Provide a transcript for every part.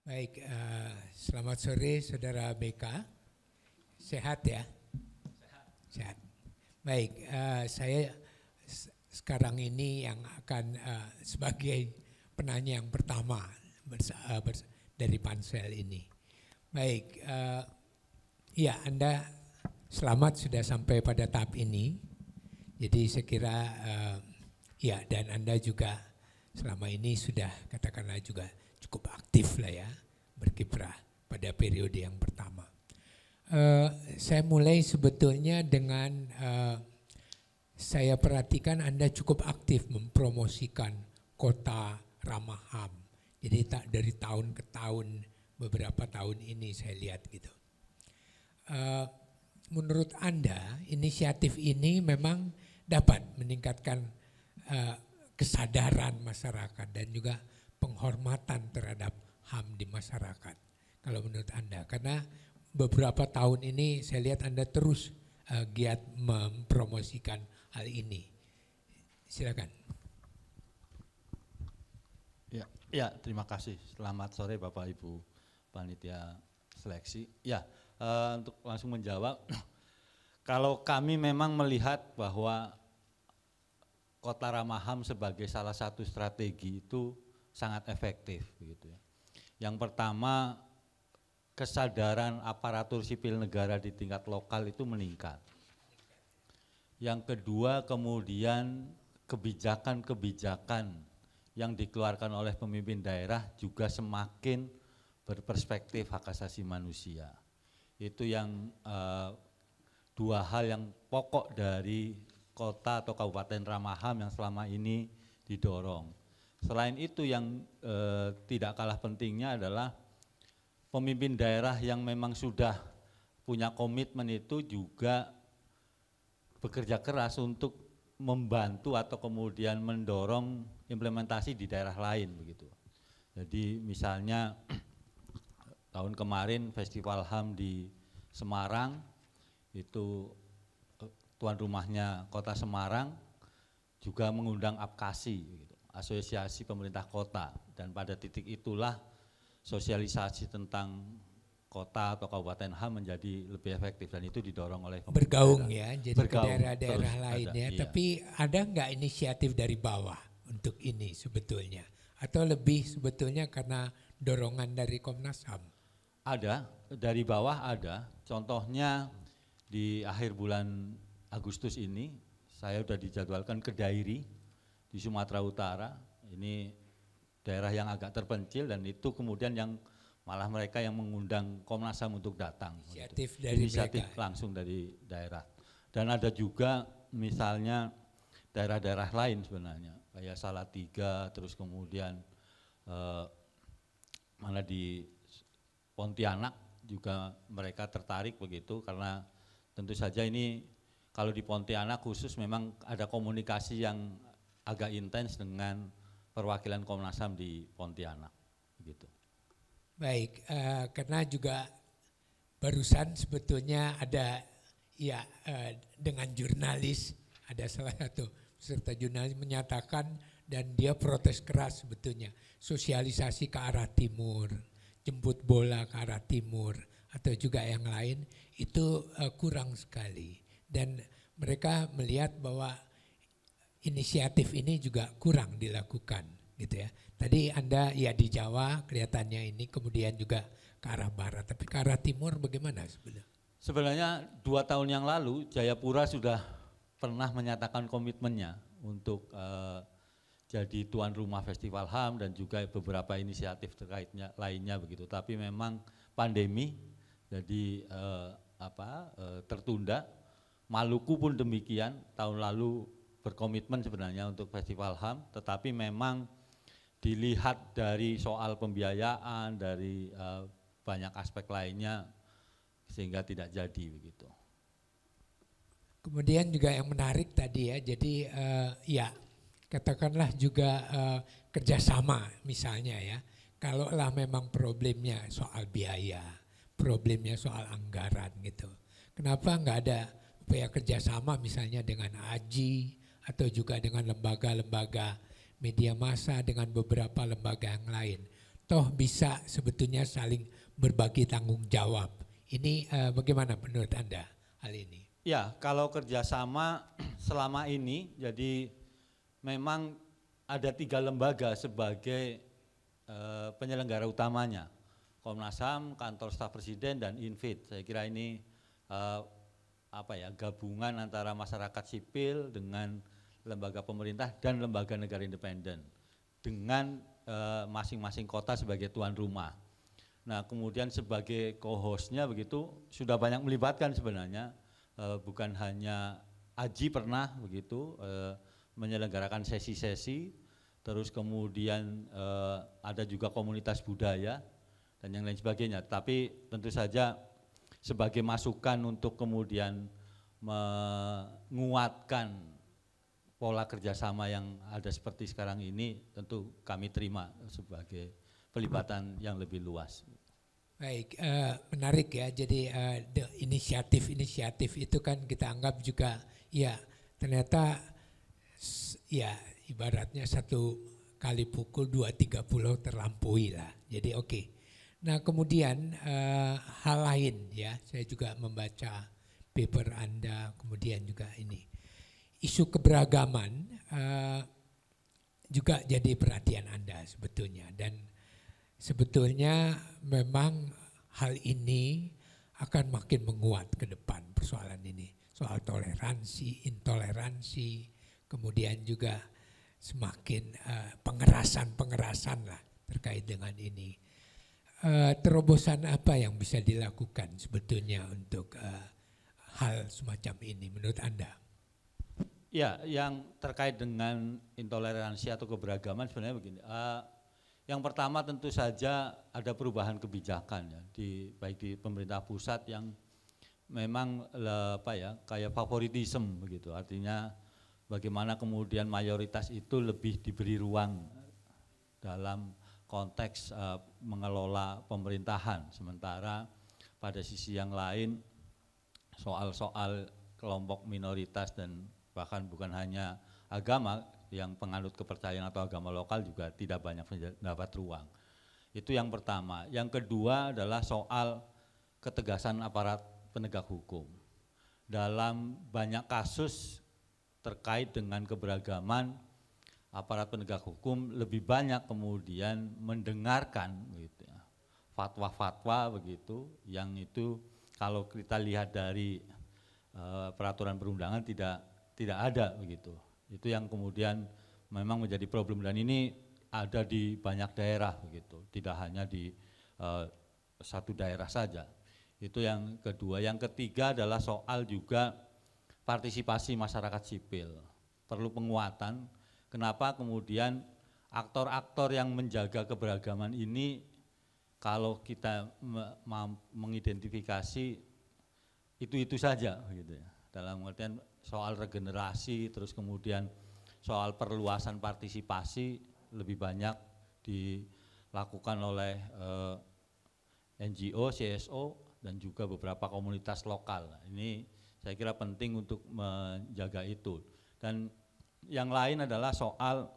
Baik, selamat sore Saudara BK. Sehat ya? Sehat. Baik, saya sekarang ini yang akan sebagai penanya yang pertama dari pansel ini. Baik, ya Anda selamat sudah sampai pada tahap ini. Jadi saya kira ya, dan Anda juga selama ini sudah katakanlah juga cukup aktif lah ya, berkiprah pada periode yang pertama. Saya mulai sebetulnya dengan saya perhatikan Anda cukup aktif mempromosikan kota ramah HAM. Jadi dari tahun ke tahun, beberapa tahun ini saya lihat gitu. Menurut Anda inisiatif ini memang dapat meningkatkan kesadaran masyarakat dan juga penghormatan terhadap HAM di masyarakat. Kalau menurut Anda, karena beberapa tahun ini saya lihat Anda terus giat mempromosikan hal ini. Silakan. Ya, terima kasih. Selamat sore Bapak Ibu panitia seleksi. Ya, untuk langsung menjawab, kalau kami memang melihat bahwa Kota Ramah HAM sebagai salah satu strategi itu sangat efektif, begitu ya. Yang pertama, kesadaran aparatur sipil negara di tingkat lokal itu meningkat. Yang kedua, kemudian kebijakan-kebijakan yang dikeluarkan oleh pemimpin daerah juga semakin berperspektif hak asasi manusia. Itu yang dua hal yang pokok dari kota atau kabupaten ramah HAM yang selama ini didorong. Selain itu yang tidak kalah pentingnya adalah pemimpin daerah yang memang sudah punya komitmen itu juga bekerja keras untuk membantu atau kemudian mendorong implementasi di daerah lain begitu. Jadi misalnya tahun kemarin Festival HAM di Semarang itu tuan rumahnya Kota Semarang juga mengundang APKASI gitu, Asosiasi Pemerintah Kota, dan pada titik itulah sosialisasi tentang kota atau kabupaten HAM menjadi lebih efektif dan itu didorong oleh bergaung daerah. Ya, jadi bergaung, ke daerah-daerah lain ada, ya. iya. Tapi ada nggak inisiatif dari bawah untuk ini sebetulnya? Atau lebih sebetulnya karena dorongan dari Komnas HAM? Ada, dari bawah ada. Contohnya di akhir bulan Agustus ini saya sudah dijadwalkan ke Dairi di Sumatera Utara. Ini daerah yang agak terpencil dan itu kemudian yang malah mereka yang mengundang Komnas HAM untuk datang. Inisiatif gitu. dari Inisiatif mereka. langsung dari daerah. Dan ada juga misalnya daerah-daerah lain sebenarnya, kayak Salatiga, terus kemudian mana di Pontianak juga mereka tertarik begitu, karena tentu saja ini kalau di Pontianak khusus memang ada komunikasi yang agak intens dengan perwakilan Komnas HAM di Pontianak begitu. Baik, karena juga barusan sebetulnya ada ya dengan jurnalis, ada salah satu peserta jurnalis menyatakan dan dia protes keras sebetulnya, sosialisasi ke arah timur, jemput bola ke arah timur atau juga yang lain itu kurang sekali, dan mereka melihat bahwa inisiatif ini juga kurang dilakukan gitu ya. Tadi Anda ya di Jawa kelihatannya ini, kemudian juga ke arah barat, tapi ke arah timur bagaimana sebenarnya? Sebenarnya 2 tahun yang lalu Jayapura sudah pernah menyatakan komitmennya untuk jadi tuan rumah Festival HAM dan juga beberapa inisiatif terkaitnya lainnya begitu. Tapi memang pandemi jadi tertunda. Maluku pun demikian, tahun lalu berkomitmen sebenarnya untuk Festival HAM, tetapi memang dilihat dari soal pembiayaan, dari banyak aspek lainnya sehingga tidak jadi begitu. Kemudian juga yang menarik tadi ya, jadi ya katakanlah juga kerjasama misalnya ya, kalaulah memang problemnya soal biaya, problemnya soal anggaran gitu, kenapa nggak ada upaya kerjasama misalnya dengan AJI atau juga dengan lembaga-lembaga media massa, dengan beberapa lembaga yang lain. toh bisa sebetulnya saling berbagi tanggung jawab. Ini bagaimana menurut Anda hal ini? Ya, kalau kerjasama selama ini, jadi memang ada 3 lembaga sebagai penyelenggara utamanya, Komnas HAM, Kantor Staf Presiden, dan Infid. Saya kira ini gabungan antara masyarakat sipil dengan lembaga pemerintah dan lembaga negara independen dengan masing-masing kota sebagai tuan rumah. Nah, kemudian sebagai co-hostnya begitu sudah banyak melibatkan sebenarnya. Bukan hanya Aji pernah begitu menyelenggarakan sesi-sesi, terus kemudian ada juga komunitas budaya dan yang lain sebagainya. Tapi tentu saja sebagai masukan untuk kemudian menguatkan pola kerjasama yang ada seperti sekarang ini, tentu kami terima sebagai pelibatan yang lebih luas. Baik, menarik ya. Jadi inisiatif itu kan kita anggap juga ya ternyata ya ibaratnya 1 kali pukul 2-3 pulau terlampaui lah. Jadi oke. Nah kemudian hal lain ya, saya juga membaca paper Anda, kemudian juga ini isu keberagaman juga jadi perhatian Anda sebetulnya, dan sebetulnya memang hal ini akan makin menguat ke depan persoalan ini. Soal toleransi, intoleransi, kemudian juga semakin pengerasan lah terkait dengan ini. Terobosan apa yang bisa dilakukan sebetulnya untuk hal semacam ini menurut Anda? Ya, yang terkait dengan intoleransi atau keberagaman sebenarnya begini. Yang pertama tentu saja ada perubahan kebijakan ya, baik di pemerintah pusat yang memang kayak favoritisme begitu. Artinya bagaimana kemudian mayoritas itu lebih diberi ruang dalam konteks mengelola pemerintahan, sementara pada sisi yang lain soal-soal kelompok minoritas dan bahkan bukan hanya agama yang penganut kepercayaan atau agama lokal juga tidak banyak mendapat ruang. Itu yang pertama. Yang kedua adalah soal ketegasan aparat penegak hukum. Dalam banyak kasus terkait dengan keberagaman, aparat penegak hukum lebih banyak kemudian mendengarkan gitu ya, fatwa-fatwa begitu, yang itu kalau kita lihat dari peraturan perundangan tidak ada begitu. Itu yang kemudian memang menjadi problem, dan ini ada di banyak daerah begitu, tidak hanya di satu daerah saja. Itu yang kedua. Yang ketiga adalah soal juga partisipasi masyarakat sipil. Perlu penguatan. Kenapa kemudian aktor-aktor yang menjaga keberagaman ini, kalau kita mengidentifikasi itu saja gitu ya. Dalam artian soal regenerasi, terus kemudian soal perluasan partisipasi lebih banyak dilakukan oleh NGO, CSO, dan juga beberapa komunitas lokal. Ini saya kira penting untuk menjaga itu. Dan yang lain adalah soal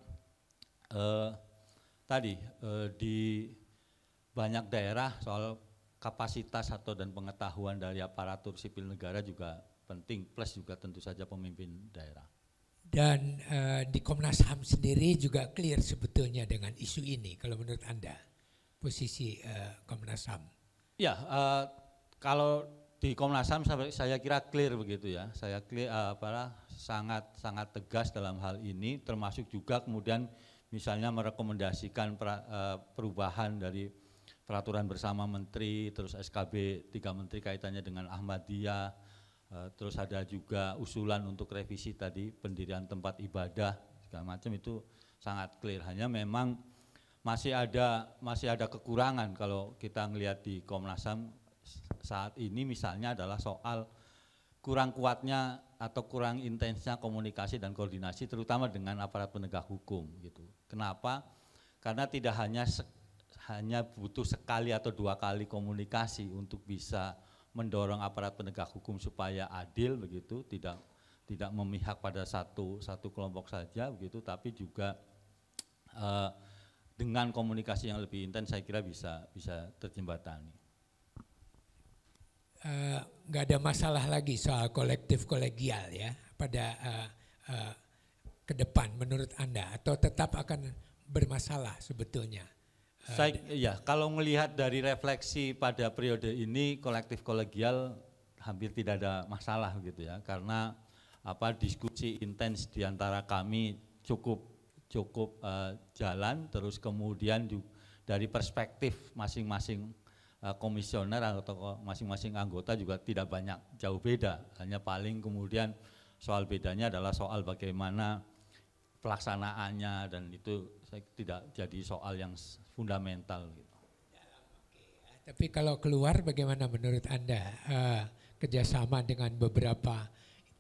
di banyak daerah soal kapasitas dan pengetahuan dari aparatur sipil negara juga penting, plus juga tentu saja pemimpin daerah. Dan di Komnas HAM sendiri juga clear sebetulnya dengan isu ini, kalau menurut Anda posisi Komnas HAM? Ya, kalau di Komnas HAM saya kira clear begitu ya. Saya sangat tegas dalam hal ini, termasuk juga kemudian misalnya merekomendasikan perubahan dari peraturan bersama menteri, terus SKB 3 menteri kaitannya dengan Ahmadiyah, terus ada juga usulan untuk revisi tadi pendirian tempat ibadah segala macam, itu sangat clear. Hanya memang masih ada kekurangan kalau kita ngelihat di Komnas HAM saat ini, misalnya adalah soal kurang kuatnya atau kurang intensnya komunikasi dan koordinasi terutama dengan aparat penegak hukum gitu. Kenapa? Karena tidak hanya butuh sekali atau 2 kali komunikasi untuk bisa mendorong aparat penegak hukum supaya adil begitu, tidak memihak pada satu kelompok saja begitu, tapi juga dengan komunikasi yang lebih intens saya kira bisa terjembatani. Nggak ada masalah lagi soal kolektif kolegial ya pada ke depan menurut Anda, atau tetap akan bermasalah sebetulnya? Kalau melihat dari refleksi pada periode ini, kolektif kolegial hampir tidak ada masalah gitu ya, karena diskusi intens di antara kami cukup jalan, terus kemudian juga dari perspektif masing-masing komisioner atau masing-masing anggota juga tidak banyak jauh beda, hanya paling kemudian soal bedanya adalah soal bagaimana pelaksanaannya, dan itu tidak jadi soal yang fundamental gitu. Tapi kalau keluar bagaimana menurut Anda kerjasama dengan beberapa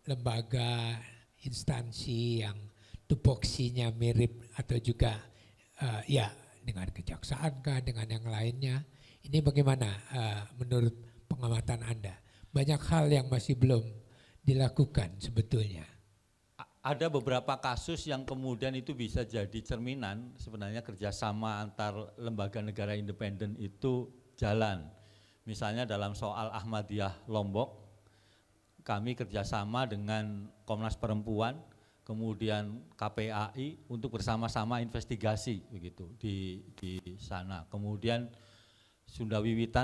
lembaga, instansi yang tupoksinya mirip atau juga ya dengan kejaksaan kah, dengan yang lainnya, ini bagaimana menurut pengamatan Anda? Banyak hal yang masih belum dilakukan sebetulnya. Ada beberapa kasus yang kemudian itu bisa jadi cerminan sebenarnya kerjasama antar lembaga negara independen itu jalan. Misalnya dalam soal Ahmadiyah Lombok, kami kerjasama dengan Komnas Perempuan, kemudian KPAI untuk bersama-sama investigasi begitu di sana. Kemudian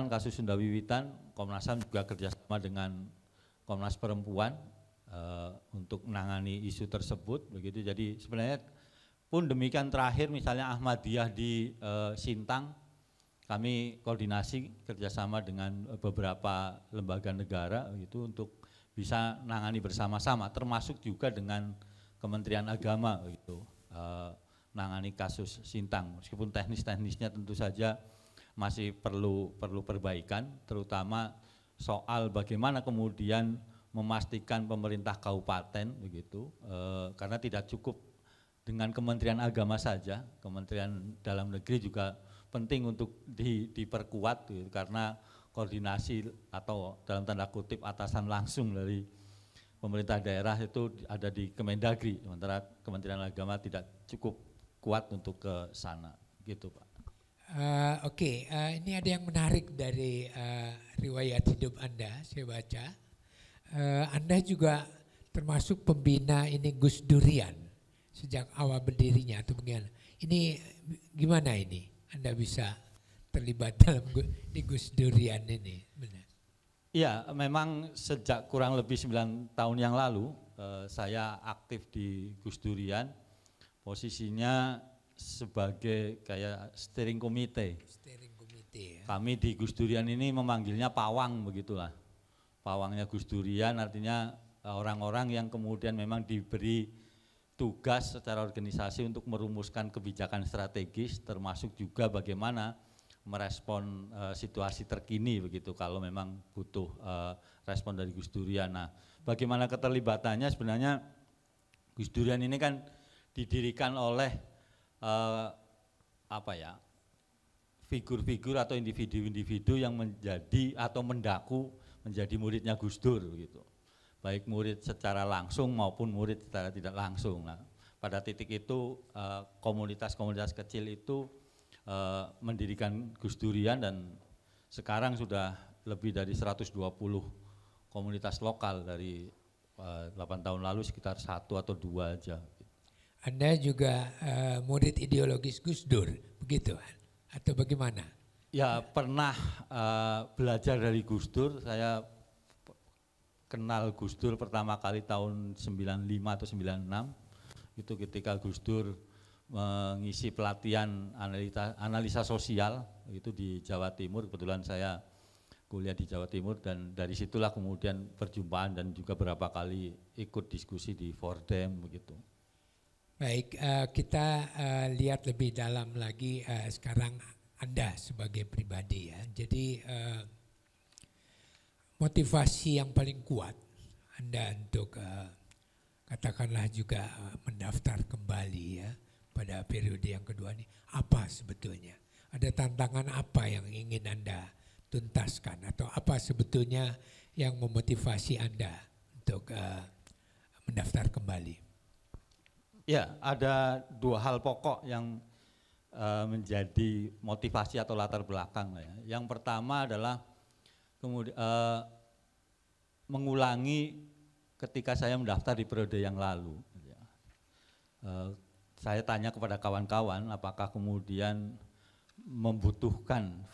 kasus Sunda Wiwitan, Komnas HAM juga kerjasama dengan Komnas Perempuan untuk menangani isu tersebut begitu. Jadi sebenarnya pun demikian terakhir misalnya Ahmadiyah di Sintang, kami koordinasi kerjasama dengan beberapa lembaga negara begitu untuk bisa menangani bersama-sama, termasuk juga dengan Kementerian Agama begitu, menangani kasus Sintang. Meskipun teknisnya tentu saja masih perlu perbaikan, terutama soal bagaimana kemudian memastikan pemerintah kabupaten begitu, karena tidak cukup dengan Kementerian Agama saja, Kementerian Dalam Negeri juga penting untuk diperkuat gitu, karena koordinasi atau dalam tanda kutip atasan langsung dari pemerintah daerah itu ada di Kemendagri, sementara Kementerian Agama tidak cukup kuat untuk ke sana gitu Pak. Oke, ini ada yang menarik dari riwayat hidup Anda, saya baca. Anda juga termasuk pembina ini Gus Durian sejak awal berdirinya atau bagaimana? Ini gimana ini? Anda bisa terlibat dalam di Gus Durian ini? Benar. Iya, memang sejak kurang lebih 9 tahun yang lalu saya aktif di Gus Durian, posisinya sebagai kayak steering committee. Steering committee ya. Kami di Gus Durian ini memanggilnya pawang begitulah. Pawangnya Gus Durian artinya orang-orang yang kemudian memang diberi tugas secara organisasi untuk merumuskan kebijakan strategis, termasuk juga bagaimana merespon situasi terkini begitu kalau memang butuh respon dari Gus Durian. Nah, bagaimana keterlibatannya? Sebenarnya Gus Durian ini kan didirikan oleh figur-figur atau individu-individu yang menjadi atau mendaku menjadi muridnya Gus Dur begitu. Baik murid secara langsung maupun murid secara tidak langsung. Nah, pada titik itu komunitas-komunitas kecil itu mendirikan Gus Durian, dan sekarang sudah lebih dari 120 komunitas lokal, dari 8 tahun lalu sekitar 1 atau 2 aja. Anda juga murid ideologis Gus Dur, begitu atau bagaimana? Ya pernah belajar dari Gus Dur. Saya kenal Gus Dur pertama kali tahun 95 atau 96, itu ketika Gus Dur mengisi pelatihan analisa sosial itu di Jawa Timur. Kebetulan saya kuliah di Jawa Timur, dan dari situlah kemudian perjumpaan dan juga beberapa kali ikut diskusi di Fordem begitu. Baik, kita lihat lebih dalam lagi sekarang Anda sebagai pribadi ya. Jadi motivasi yang paling kuat Anda untuk katakanlah juga mendaftar kembali ya pada periode yang kedua ini, apa sebetulnya? Ada tantangan apa yang ingin Anda tuntaskan, atau apa sebetulnya yang memotivasi Anda untuk mendaftar kembali? Ya, ada 2 hal pokok yang menjadi motivasi atau latar belakang ya. Yang pertama adalah kemudian mengulangi ketika saya mendaftar di periode yang lalu. Ya. Saya tanya kepada kawan-kawan apakah kemudian membutuhkan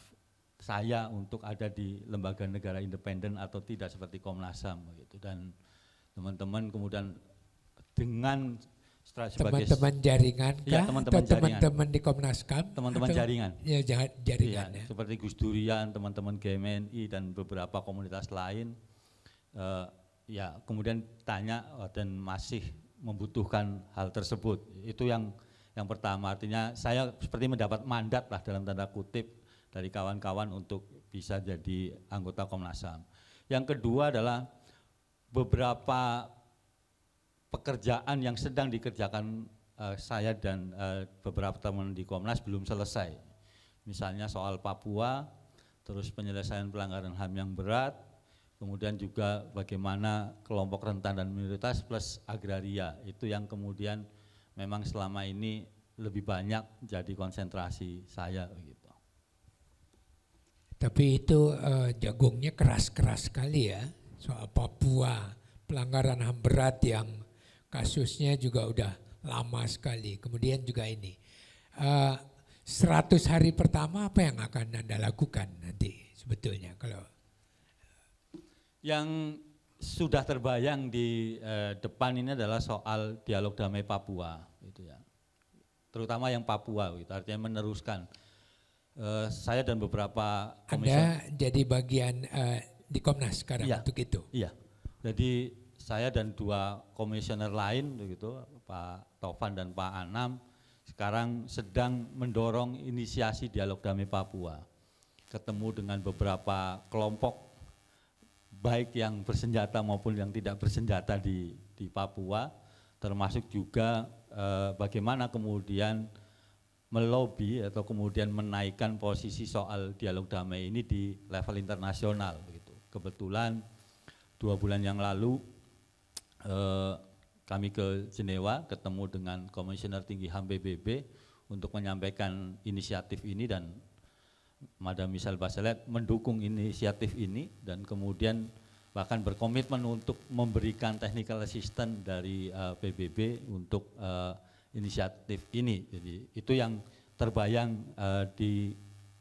saya untuk ada di lembaga negara independen atau tidak seperti Komnas HAM begitu, dan teman-teman kemudian dengan teman-teman jaringan ya, atau teman-teman di Komnas HAM, teman-teman jaringan ya, jaringan ya, seperti Gus Durian, teman-teman GMNI dan beberapa komunitas lain ya kemudian tanya dan masih membutuhkan hal tersebut. Itu yang pertama, artinya saya seperti mendapat mandat lah dalam tanda kutip dari kawan-kawan untuk bisa jadi anggota Komnas HAM. Yang kedua adalah beberapa pekerjaan yang sedang dikerjakan saya dan beberapa teman di Komnas belum selesai. Misalnya soal Papua, terus penyelesaian pelanggaran HAM yang berat, kemudian juga bagaimana kelompok rentan dan minoritas plus agraria. Itu yang kemudian memang selama ini lebih banyak jadi konsentrasi saya begitu. Tapi itu jagungnya keras-keras sekali ya, soal Papua, pelanggaran HAM berat yang kasusnya juga udah lama sekali. Kemudian juga ini, 100 hari pertama apa yang akan Anda lakukan nanti sebetulnya? Kalau yang sudah terbayang di depan ini adalah soal dialog damai Papua, gitu ya. Terutama yang Papua, gitu. Artinya meneruskan. Saya dan beberapa Anda jadi bagian di Komnas sekarang iya, untuk itu? Iya, jadi saya dan 2 komisioner lain begitu, Pak Tovan dan Pak Anam, sekarang sedang mendorong inisiasi dialog damai Papua. Ketemu dengan beberapa kelompok, baik yang bersenjata maupun yang tidak bersenjata di Papua, termasuk juga bagaimana kemudian melobi atau kemudian menaikkan posisi soal dialog damai ini di level internasional begitu. Kebetulan 2 bulan yang lalu kami ke Jenewa ketemu dengan Komisioner Tinggi HAM PBB untuk menyampaikan inisiatif ini, dan Madam Michelle Bachelet mendukung inisiatif ini dan kemudian bahkan berkomitmen untuk memberikan technical assistance dari PBB untuk inisiatif ini. Jadi itu yang terbayang di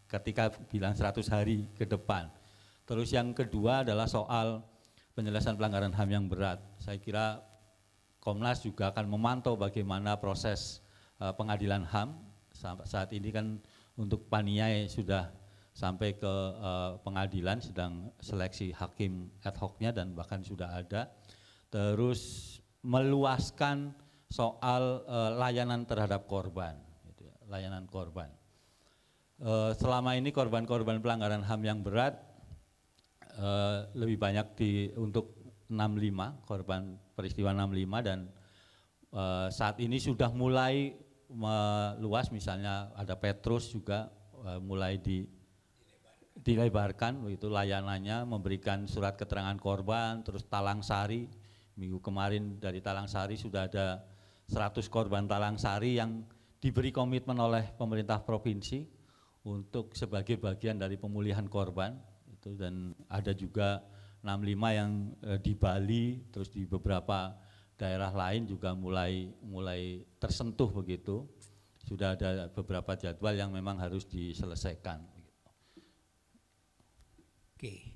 ketika bilang 100 hari ke depan. Terus yang kedua adalah soal penyelesaian pelanggaran HAM yang berat. Saya kira Komnas juga akan memantau bagaimana proses pengadilan HAM. Saat ini kan untuk Paniai sudah sampai ke pengadilan, sedang seleksi hakim ad hoc-nya dan bahkan sudah ada. Terus meluaskan soal layanan terhadap korban, gitu ya, layanan korban. Selama ini korban-korban pelanggaran HAM yang berat lebih banyak untuk 65, korban peristiwa 65, dan saat ini sudah mulai meluas, misalnya ada Petrus juga mulai dilebarkan begitu layanannya, memberikan surat keterangan korban. Terus Talang Sari, minggu kemarin dari Talang Sari sudah ada 100 korban Talang Sari yang diberi komitmen oleh pemerintah provinsi untuk sebagai bagian dari pemulihan korban itu, dan ada juga 65 yang di Bali, terus di beberapa daerah lain juga mulai tersentuh begitu. Sudah ada beberapa jadwal yang memang harus diselesaikan. Oke,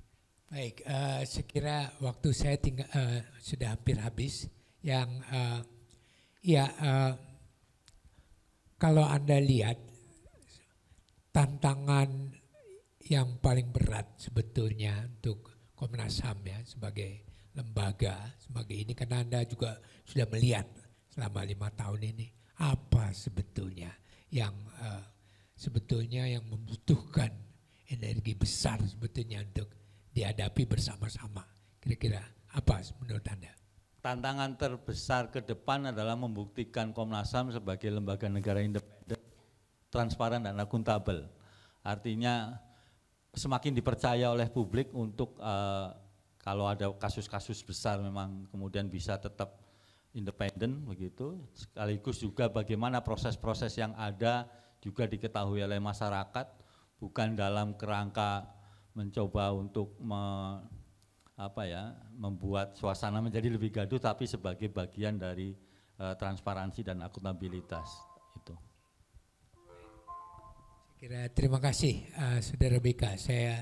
baik. Sekira waktu saya sudah hampir habis. Kalau Anda lihat tantangan yang paling berat sebetulnya untuk Komnas HAM ya sebagai lembaga, sebagai ini, karena Anda juga sudah melihat selama 5 tahun ini apa sebetulnya yang membutuhkan energi besar sebetulnya untuk dihadapi bersama-sama. Kira-kira apa menurut Anda? Tantangan terbesar ke depan adalah membuktikan Komnas HAM sebagai lembaga negara independen, transparan dan akuntabel. Artinya semakin dipercaya oleh publik untuk kalau ada kasus-kasus besar memang kemudian bisa tetap independen begitu. Sekaligus juga bagaimana proses-proses yang ada juga diketahui oleh masyarakat, bukan dalam kerangka mencoba untuk membuat suasana menjadi lebih gaduh, tapi sebagai bagian dari transparansi dan akuntabilitas itu. Kira terima kasih Saudara BK. Saya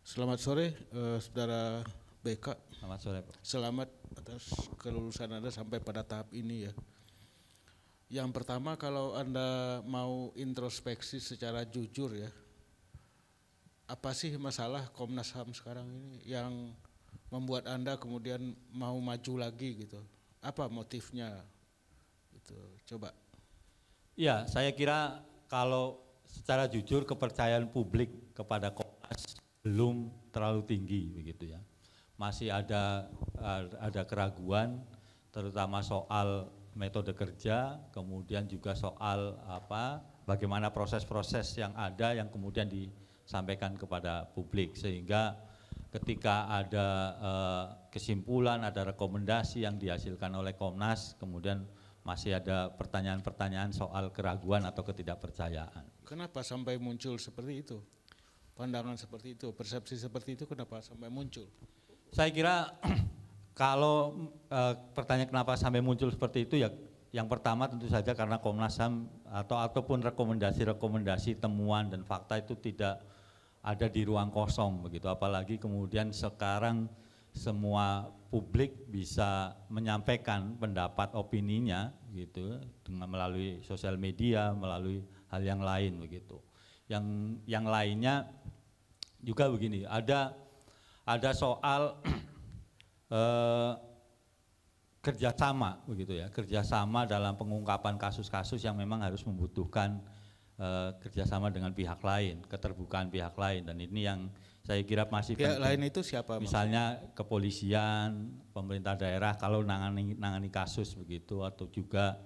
Selamat sore, Saudara BK. Selamat sore, Pak. Selamat atas kelulusan Anda sampai pada tahap ini ya. Yang pertama, kalau Anda mau introspeksi secara jujur ya, apa sih masalah Komnas HAM sekarang ini yang membuat Anda kemudian mau maju lagi gitu? Apa motifnya? Gitu. Coba. Ya, saya kira kalau secara jujur kepercayaan publik kepada Komnas belum terlalu tinggi begitu ya. Masih ada keraguan, terutama soal metode kerja, kemudian juga soal bagaimana proses-proses yang ada yang kemudian disampaikan kepada publik, sehingga ketika ada kesimpulan, ada rekomendasi yang dihasilkan oleh Komnas, kemudian masih ada pertanyaan-pertanyaan soal keraguan atau ketidakpercayaan. Kenapa sampai muncul seperti itu? Pandangan seperti itu, persepsi seperti itu kenapa sampai muncul? Saya kira kalau pertanyaan kenapa sampai muncul seperti itu ya, yang pertama tentu saja karena Komnas HAM ataupun rekomendasi-rekomendasi, temuan dan fakta itu tidak ada di ruang kosong begitu, apalagi kemudian sekarang semua publik bisa menyampaikan pendapat opininya gitu dengan melalui sosial media, melalui hal yang lain begitu. Yang lainnya juga begini, ada soal kerjasama begitu ya, kerjasama dalam pengungkapan kasus-kasus yang memang harus membutuhkan kerjasama dengan pihak lain, keterbukaan pihak lain, dan ini yang saya kira masih pihak penting. Lain itu siapa? Misalnya kepolisian, pemerintah daerah kalau nangani kasus begitu, atau juga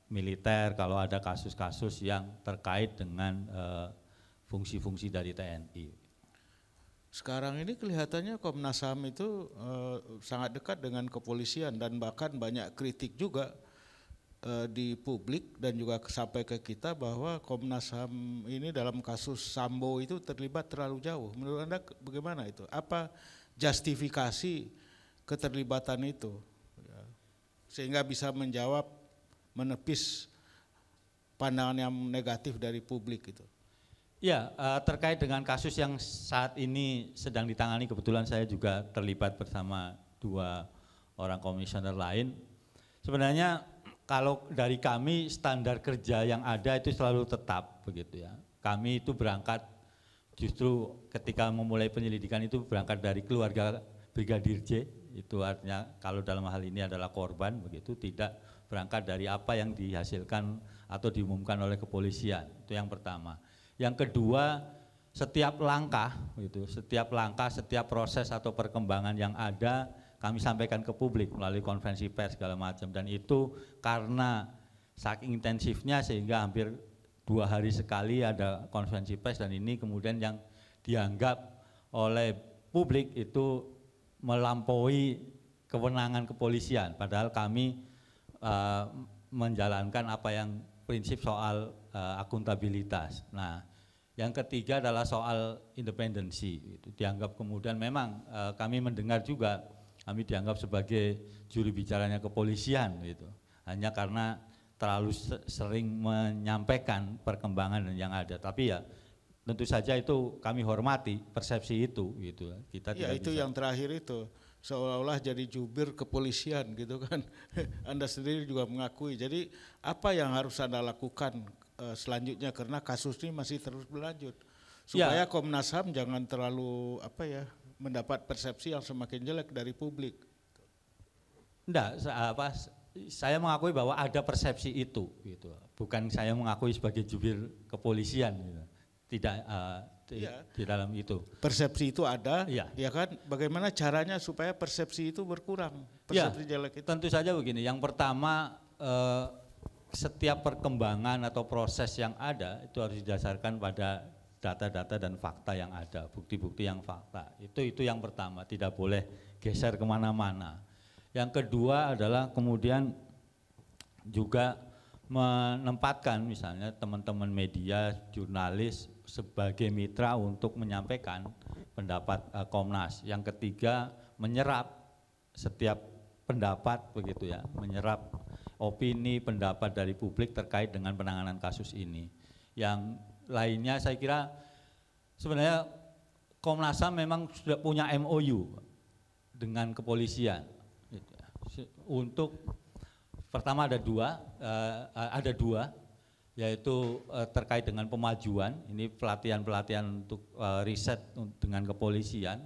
militer kalau ada kasus-kasus yang terkait dengan fungsi-fungsi dari TNI. Sekarang ini kelihatannya Komnas HAM itu sangat dekat dengan kepolisian dan bahkan banyak kritik juga di publik dan juga sampai ke kita bahwa Komnas HAM ini dalam kasus Sambo itu terlibat terlalu jauh. Menurut Anda bagaimana itu? Apa justifikasi keterlibatan itu? Ya, sehingga bisa menepis pandangan yang negatif dari publik itu. Ya, terkait dengan kasus yang saat ini sedang ditangani, kebetulan saya juga terlibat bersama 2 orang komisioner lain. Sebenarnya kalau dari kami standar kerja yang ada itu selalu tetap begitu ya. Kami itu berangkat justru ketika memulai penyelidikan itu berangkat dari keluarga Brigadir J, itu artinya kalau dalam hal ini adalah korban begitu, tidak berangkat dari apa yang dihasilkan atau diumumkan oleh kepolisian. Itu yang pertama. Yang kedua, setiap langkah, setiap proses atau perkembangan yang ada kami sampaikan ke publik melalui konferensi pers segala macam, dan itu karena saking intensifnya sehingga hampir 2 hari sekali ada konferensi pers, dan ini kemudian yang dianggap oleh publik itu melampaui kewenangan kepolisian, padahal kami menjalankan apa yang prinsip soal akuntabilitas. Nah, yang ketiga adalah soal independensi. Itu dianggap kemudian memang kami mendengar juga kami dianggap sebagai juru bicaranya kepolisian gitu. Hanya karena terlalu sering menyampaikan perkembangan yang ada. Tapi ya tentu saja itu kami hormati persepsi itu gitu. Kita ya tidak itu bisa. Yang terakhir itu seolah-olah jadi jubir kepolisian gitu kan. Anda sendiri juga mengakui. Jadi apa yang harus Anda lakukan selanjutnya, karena kasus ini masih terus berlanjut supaya Komnas HAM jangan terlalu mendapat persepsi yang semakin jelek dari publik. Enggak, saya mengakui bahwa ada persepsi itu gitu. Bukan saya mengakui sebagai jubir kepolisian gitu. Tidak di dalam itu. Persepsi itu ada, ya kan? Bagaimana caranya supaya persepsi itu berkurang? Persepsi jelek itu. Tentu saja begini. Yang pertama setiap perkembangan atau proses yang ada itu harus didasarkan pada data-data dan fakta yang ada, bukti-bukti yang fakta. Itu yang pertama, tidak boleh geser kemana-mana. Yang kedua adalah kemudian juga menempatkan misalnya teman-teman media, jurnalis sebagai mitra untuk menyampaikan pendapat Komnas. Yang ketiga, menyerap setiap pendapat begitu ya, menyerap opini, pendapat dari publik terkait dengan penanganan kasus ini. Yang lainnya saya kira sebenarnya Komnas HAM memang sudah punya MOU dengan kepolisian gitu ya. Untuk pertama ada dua yaitu terkait dengan pemajuan, ini pelatihan-pelatihan untuk riset dengan kepolisian.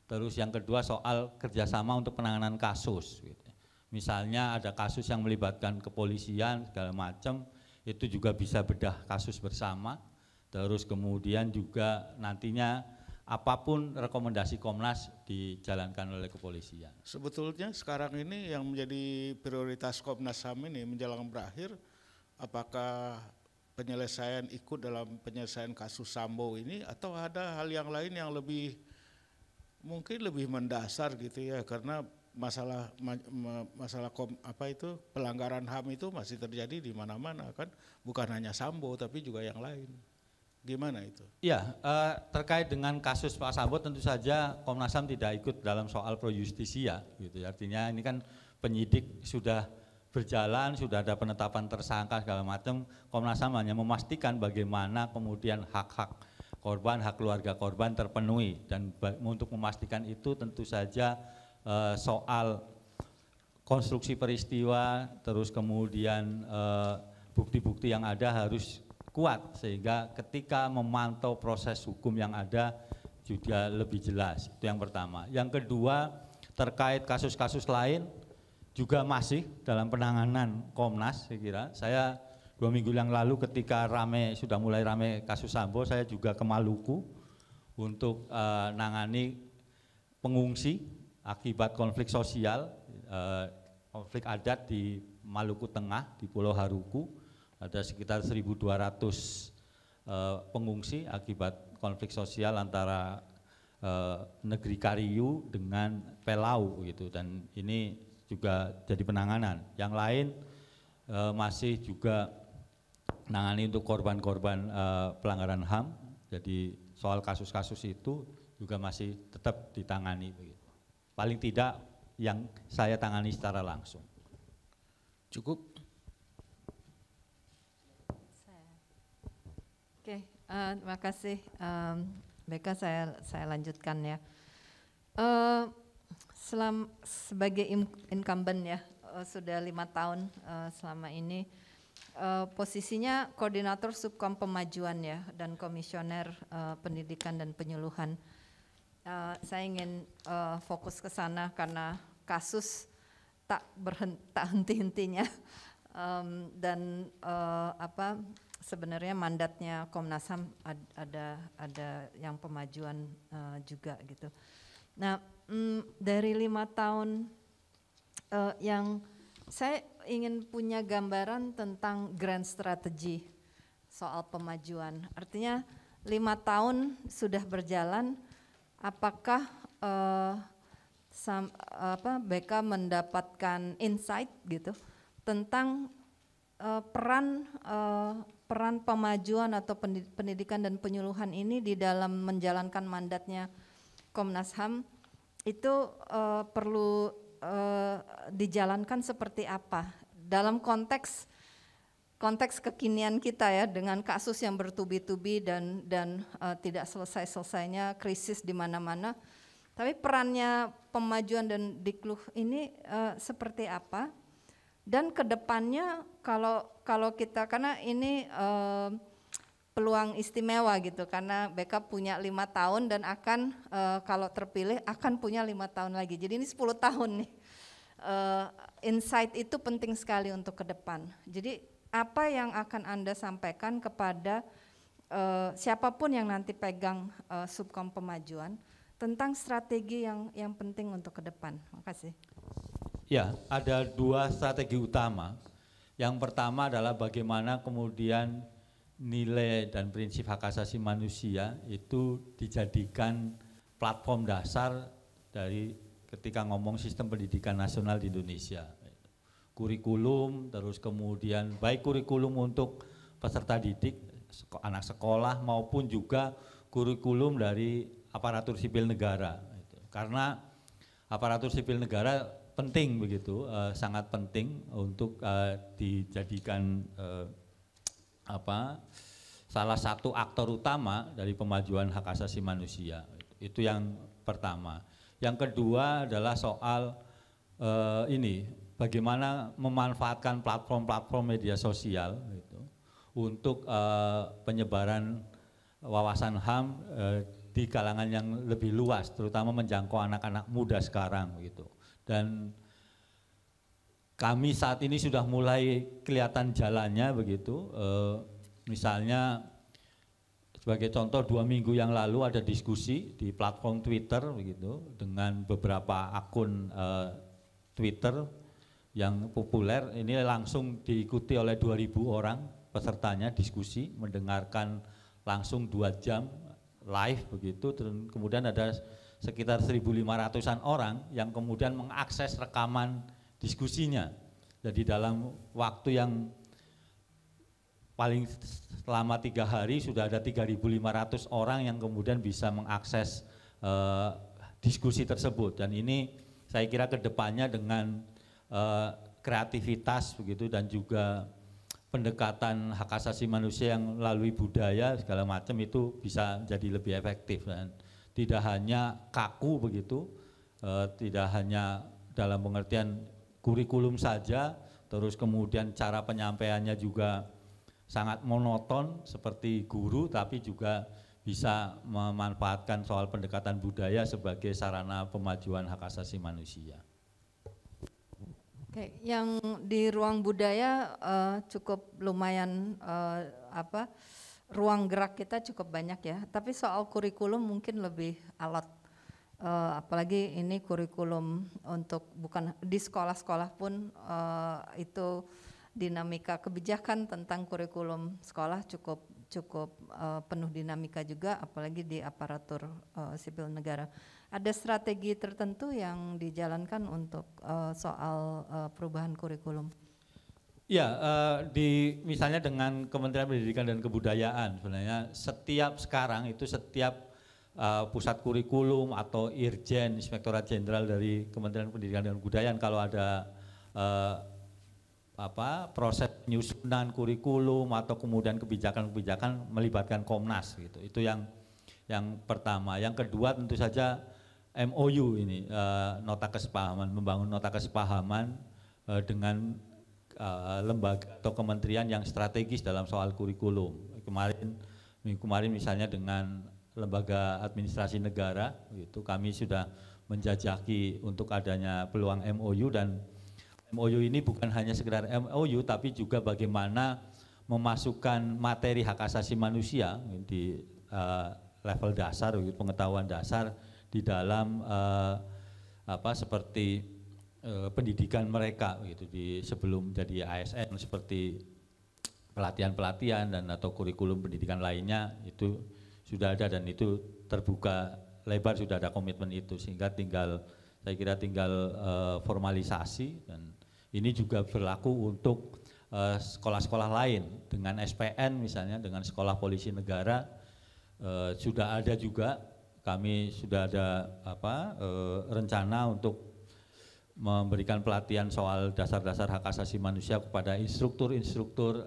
Terus yang kedua soal kerjasama untuk penanganan kasus gitu. Misalnya ada kasus yang melibatkan kepolisian segala macam, itu juga bisa bedah kasus bersama. Terus kemudian juga nantinya apapun rekomendasi Komnas dijalankan oleh kepolisian. Sebetulnya sekarang ini yang menjadi prioritas Komnas HAM ini menjelang berakhir, apakah penyelesaian ikut dalam penyelesaian kasus Sambo ini atau ada hal yang lain yang mungkin lebih mendasar gitu ya, karena masalah pelanggaran HAM itu masih terjadi di mana-mana kan, bukan hanya Sambo tapi juga yang lain. Gimana itu? Ya, terkait dengan kasus Pak Sambo tentu saja Komnas HAM tidak ikut dalam soal pro justisia gitu. Artinya ini kan penyidik sudah berjalan, sudah ada penetapan tersangka segala macam. Komnas HAM hanya memastikan bagaimana kemudian hak-hak korban, hak keluarga korban terpenuhi, dan untuk memastikan itu tentu saja soal konstruksi peristiwa, terus kemudian bukti-bukti yang ada harus kuat sehingga ketika memantau proses hukum yang ada juga lebih jelas. Itu yang pertama. Yang kedua, terkait kasus-kasus lain juga masih dalam penanganan Komnas, saya kira. Saya 2 minggu yang lalu ketika sudah mulai rame kasus Sambo, saya juga ke Maluku untuk nangani pengungsi akibat konflik sosial, konflik adat di Maluku Tengah, di Pulau Haruku. Ada sekitar 1.200 pengungsi akibat konflik sosial antara negeri Kariu dengan Pelau gitu, dan ini juga jadi penanganan. Yang lain masih juga menangani untuk korban-korban pelanggaran HAM. Jadi soal kasus-kasus itu juga masih tetap ditangani begitu. Paling tidak yang saya tangani secara langsung. Cukup. Oke, terima kasih. Beka, saya lanjutkan ya. Sebagai incumbent ya, sudah 5 tahun selama ini, posisinya koordinator subkom pemajuan ya, dan komisioner pendidikan dan penyuluhan. Saya ingin fokus ke sana karena kasus tak henti-hentinya, dan sebenarnya mandatnya Komnas HAM ada yang pemajuan juga gitu. Nah, dari 5 tahun yang saya ingin punya gambaran tentang grand strategy soal pemajuan. Artinya 5 tahun sudah berjalan, apakah BK mendapatkan insight gitu tentang peran pemajuan atau pendidikan dan penyuluhan ini di dalam menjalankan mandatnya Komnas HAM itu perlu dijalankan seperti apa dalam konteks kekinian kita ya, dengan kasus yang bertubi-tubi dan tidak selesai-selesainya krisis di mana-mana. Tapi perannya pemajuan dan Dikluh ini seperti apa? Dan kedepannya kalau kita, karena ini peluang istimewa gitu, karena BK punya 5 tahun dan akan kalau terpilih akan punya 5 tahun lagi. Jadi ini 10 tahun nih. Insight itu penting sekali untuk ke depan. Jadi apa yang akan Anda sampaikan kepada siapapun yang nanti pegang subkom pemajuan tentang strategi yang penting untuk ke depan? Terima kasih. Ya, ada 2 strategi utama. Yang pertama adalah bagaimana kemudian nilai dan prinsip hak asasi manusia itu dijadikan platform dasar dari ketika ngomong sistem pendidikan nasional di Indonesia. Kurikulum, terus kemudian baik kurikulum untuk peserta didik, anak sekolah maupun juga kurikulum dari aparatur sipil negara. Karena aparatur sipil negara penting begitu, sangat penting untuk dijadikan salah satu aktor utama dari pemajuan hak asasi manusia. Itu yang pertama. Yang kedua adalah soal bagaimana memanfaatkan platform-platform media sosial gitu, untuk penyebaran wawasan HAM di kalangan yang lebih luas, terutama menjangkau anak-anak muda sekarang gitu. Dan kami saat ini sudah mulai kelihatan jalannya begitu. Misalnya sebagai contoh 2 minggu yang lalu ada diskusi di platform Twitter begitu dengan beberapa akun Twitter yang populer. Ini langsung diikuti oleh 2.000 orang pesertanya, diskusi, mendengarkan langsung 2 jam live begitu. Dan kemudian ada sekitar 1.500-an orang yang kemudian mengakses rekaman diskusinya. Jadi dalam waktu yang paling selama 3 hari sudah ada 3.500 orang yang kemudian bisa mengakses diskusi tersebut. Dan ini saya kira kedepannya dengan kreativitas begitu dan juga pendekatan hak asasi manusia yang melalui budaya segala macam itu bisa jadi lebih efektif dan tidak hanya kaku begitu, tidak hanya dalam pengertian kurikulum saja, terus kemudian cara penyampaiannya juga sangat monoton seperti guru, tapi juga bisa memanfaatkan soal pendekatan budaya sebagai sarana pemajuan hak asasi manusia. Oke, yang di ruang budaya cukup lumayan ruang gerak kita cukup banyak ya, tapi soal kurikulum mungkin lebih alot, apalagi ini kurikulum untuk bukan di sekolah-sekolah pun itu dinamika kebijakan tentang kurikulum sekolah cukup penuh dinamika juga, apalagi di aparatur sipil negara. Ada strategi tertentu yang dijalankan untuk soal perubahan kurikulum? Ya, misalnya dengan Kementerian Pendidikan dan Kebudayaan, sebenarnya setiap pusat kurikulum atau Irjen, Inspektorat Jenderal dari Kementerian Pendidikan dan Kebudayaan kalau ada proses penyusunan kurikulum atau kemudian kebijakan-kebijakan melibatkan Komnas gitu. Itu yang pertama. Yang kedua tentu saja MOU ini, nota kesepahaman, membangun nota kesepahaman dengan lembaga atau kementerian yang strategis dalam soal kurikulum. Minggu kemarin misalnya dengan lembaga administrasi negara, itu kami sudah menjajaki untuk adanya peluang MOU, dan MOU ini bukan hanya sekedar MOU tapi juga bagaimana memasukkan materi hak asasi manusia di level dasar, pengetahuan dasar di dalam seperti pendidikan mereka gitu sebelum jadi ASN, seperti pelatihan-pelatihan dan atau kurikulum pendidikan lainnya itu sudah ada dan itu terbuka lebar, sudah ada komitmen itu, sehingga saya kira tinggal formalisasi. Dan ini juga berlaku untuk sekolah-sekolah lain dengan SPN misalnya, dengan sekolah polisi negara sudah ada juga, kami sudah ada rencana untuk memberikan pelatihan soal dasar-dasar hak asasi manusia kepada instruktur-instruktur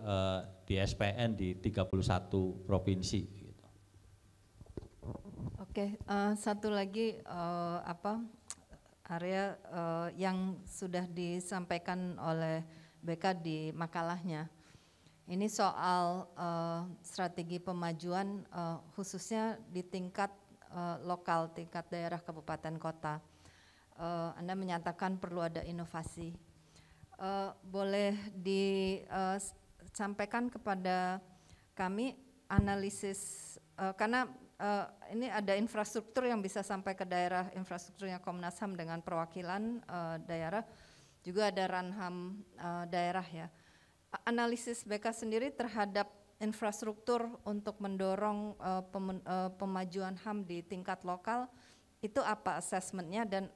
di SPN di 31 provinsi. Gitu. Oke, satu lagi area yang sudah disampaikan oleh BK di makalahnya. Ini soal strategi pemajuan khususnya di tingkat lokal, tingkat daerah, kabupaten, kota. Anda menyatakan perlu ada inovasi. Boleh disampaikan kepada kami analisis, karena ini ada infrastruktur yang bisa sampai ke daerah, infrastrukturnya Komnas HAM dengan perwakilan daerah, juga ada Ranham daerah ya. analisis BK sendiri terhadap infrastruktur untuk mendorong pemajuan HAM di tingkat lokal, itu apa assessment-nya dan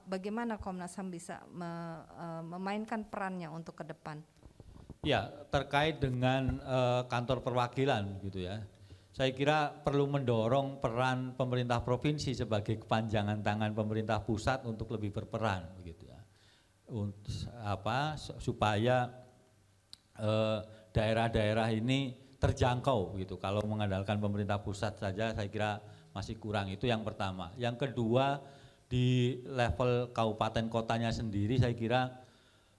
bagaimana Komnas HAM bisa memainkan perannya untuk ke depan? Ya, terkait dengan kantor perwakilan gitu ya. Saya kira perlu mendorong peran pemerintah provinsi sebagai kepanjangan tangan pemerintah pusat untuk lebih berperan begitu ya. Supaya daerah-daerah ini terjangkau gitu. Kalau mengandalkan pemerintah pusat saja saya kira masih kurang, itu yang pertama. Yang kedua, di level kabupaten kotanya sendiri saya kira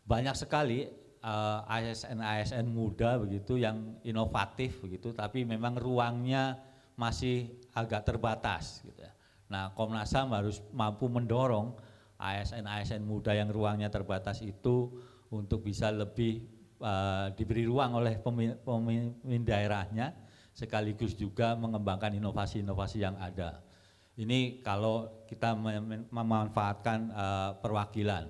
banyak sekali ASN muda begitu yang inovatif begitu, tapi memang ruangnya masih agak terbatas gitu ya. Nah, Komnas HAM harus mampu mendorong ASN muda yang ruangnya terbatas itu untuk bisa lebih diberi ruang oleh pemimpin daerahnya, sekaligus juga mengembangkan inovasi-inovasi yang ada. Ini kalau kita memanfaatkan perwakilan.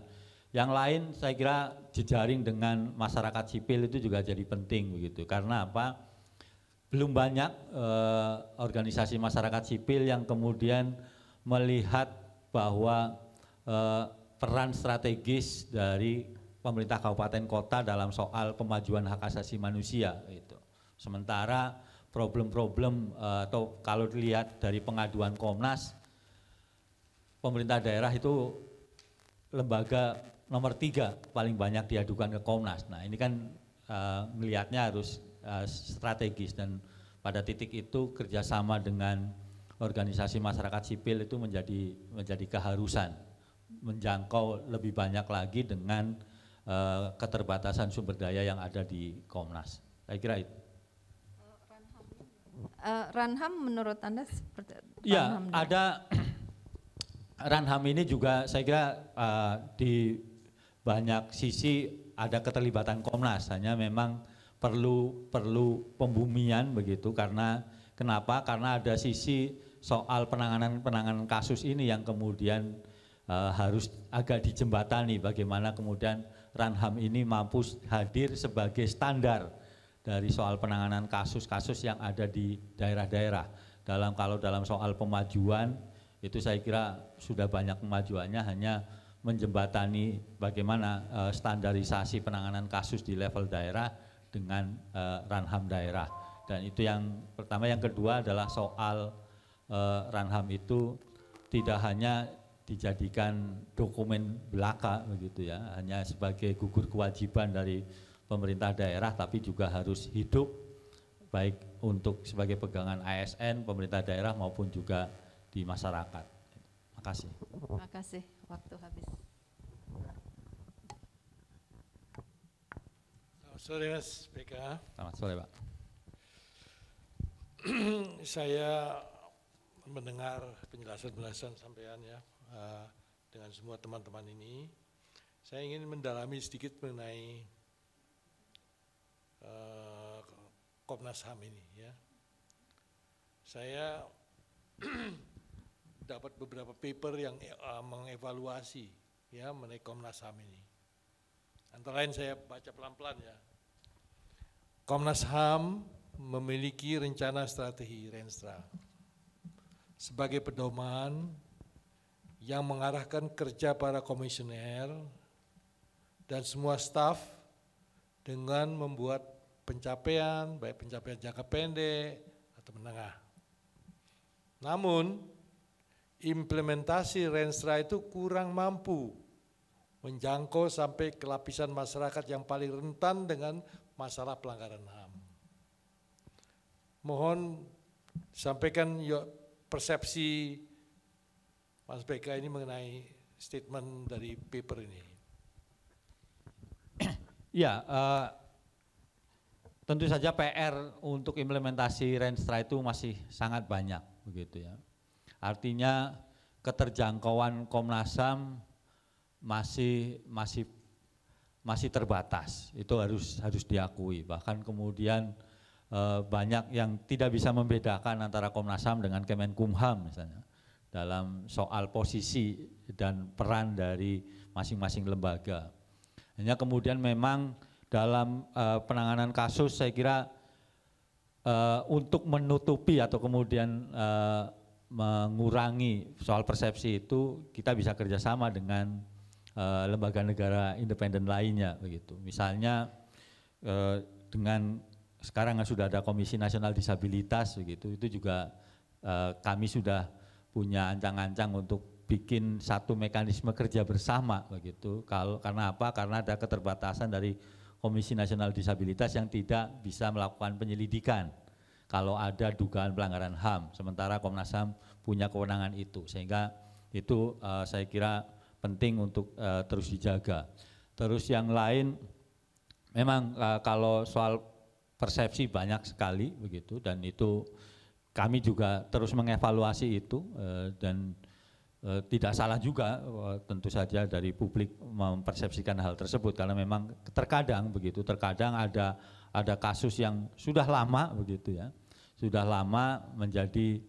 Yang lain saya kira jejaring dengan masyarakat sipil itu juga jadi penting begitu. Karena apa? Belum banyak organisasi masyarakat sipil yang kemudian melihat bahwa peran strategis dari pemerintah kabupaten kota dalam soal pemajuan hak asasi manusia itu. Sementara problem-problem atau kalau dilihat dari pengaduan Komnas, pemerintah daerah itu lembaga nomor 3 paling banyak diadukan ke Komnas. Nah, ini kan melihatnya harus strategis, dan pada titik itu kerjasama dengan organisasi masyarakat sipil itu menjadi keharusan, menjangkau lebih banyak lagi dengan keterbatasan sumber daya yang ada di Komnas. Saya kira itu. Ranham menurut Anda seperti? Ya, ada Ranham ini juga saya kira di banyak sisi ada keterlibatan Komnas, hanya memang perlu pembumian begitu. Karena kenapa? Karena ada sisi soal penanganan kasus ini yang kemudian harus agak dijembatani, bagaimana kemudian Ranham ini mampu hadir sebagai standar dari soal penanganan kasus-kasus yang ada di daerah-daerah. Kalau dalam soal pemajuan itu saya kira sudah banyak kemajuannya, hanya menjembatani bagaimana standarisasi penanganan kasus di level daerah dengan Ranham daerah. Dan itu yang pertama. Yang kedua adalah soal Ranham itu tidak hanya dijadikan dokumen belaka begitu ya, hanya sebagai gugur kewajiban dari pemerintah daerah, tapi juga harus hidup baik untuk sebagai pegangan ASN, pemerintah daerah maupun juga di masyarakat. Terima kasih. Terima kasih, waktu habis. Selamat sore Mas BK. Selamat sore Pak. Saya mendengar penjelasan sampean ya dengan semua teman-teman ini. Saya ingin mendalami sedikit mengenai Komnas HAM ini ya. Saya dapat beberapa paper yang mengevaluasi ya mengenai Komnas HAM ini. Antara lain saya baca pelan-pelan ya. Komnas HAM memiliki rencana strategi Renstra sebagai pedoman yang mengarahkan kerja para komisioner dan semua staf dengan membuat pencapaian, baik pencapaian jangka pendek atau menengah. Namun, implementasi Renstra itu kurang mampu menjangkau sampai ke lapisan masyarakat yang paling rentan dengan masalah pelanggaran HAM. Mohon sampaikan persepsi Mas BK ini mengenai statement dari paper ini. Ya, tentu saja PR untuk implementasi Renstra itu masih sangat banyak begitu ya. Artinya keterjangkauan Komnas HAM masih terbatas. Itu harus diakui. Bahkan kemudian banyak yang tidak bisa membedakan antara Komnas HAM dengan Kemenkumham misalnya dalam soal posisi dan peran dari masing-masing lembaga. Hanya kemudian memang dalam penanganan kasus saya kira untuk menutupi atau kemudian mengurangi soal persepsi itu kita bisa kerjasama dengan lembaga negara independen lainnya begitu. Misalnya dengan sekarang sudah ada Komisi Nasional Disabilitas begitu, itu juga kami sudah punya ancang-ancang untuk bikin satu mekanisme kerja bersama begitu. Karena apa? Karena ada keterbatasan dari Komisi Nasional Disabilitas yang tidak bisa melakukan penyelidikan kalau ada dugaan pelanggaran HAM, sementara Komnas HAM punya kewenangan itu, sehingga itu saya kira penting untuk terus dijaga. Terus yang lain, memang kalau soal persepsi banyak sekali begitu, dan itu kami juga terus mengevaluasi itu dan tidak salah juga tentu saja dari publik mempersepsikan hal tersebut, karena memang terkadang begitu, terkadang ada kasus yang sudah lama begitu ya, sudah lama menjadi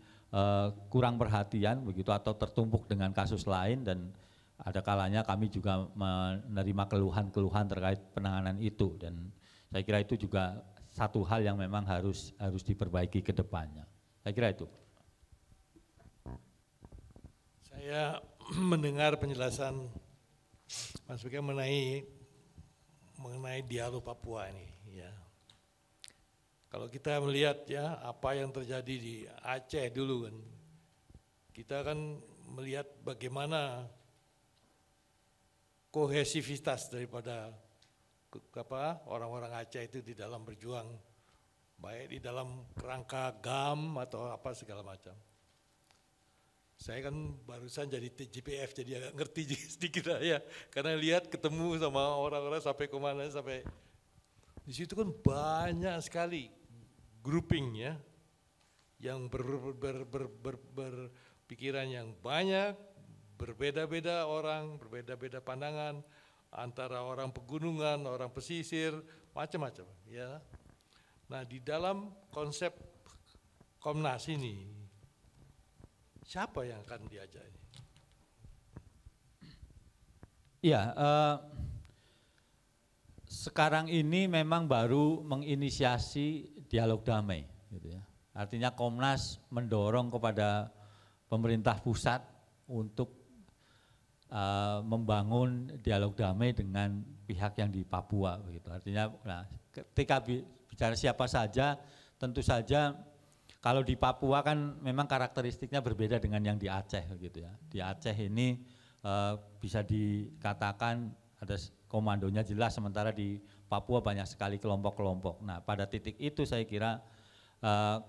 kurang perhatian begitu atau tertumpuk dengan kasus lain, dan ada kalanya kami juga menerima keluhan-keluhan terkait penanganan itu, dan saya kira itu juga satu hal yang memang harus diperbaiki ke depannya. Saya kira itu. Saya mendengar penjelasan Mas Beka mengenai dialog Papua ini ya. Kalau kita melihat ya apa yang terjadi di Aceh dulu kan, kita kan melihat bagaimana kohesivitas daripada orang-orang Aceh itu di dalam berjuang, baik di dalam kerangka GAM atau apa segala macam. Saya kan barusan jadi TGPF, jadi agak ngerti sedikit lah ya, karena lihat ketemu sama orang-orang sampai kemana, sampai di situ kan banyak sekali grouping ya, yang berpikiran yang banyak, berbeda-beda orang, berbeda-beda pandangan, antara orang pegunungan, orang pesisir, macam-macam ya. Nah di dalam konsep Komnas ini, siapa yang akan diajak ini? Iya, sekarang ini memang baru menginisiasi dialog damai, gitu ya. Artinya Komnas mendorong kepada pemerintah pusat untuk membangun dialog damai dengan pihak yang di Papua, begitu. Artinya, nah, ketika bicara siapa saja, tentu saja kalau di Papua kan memang karakteristiknya berbeda dengan yang di Aceh, gitu ya. Di Aceh ini bisa dikatakan ada komandonya jelas, sementara di Papua banyak sekali kelompok-kelompok. Nah, pada titik itu saya kira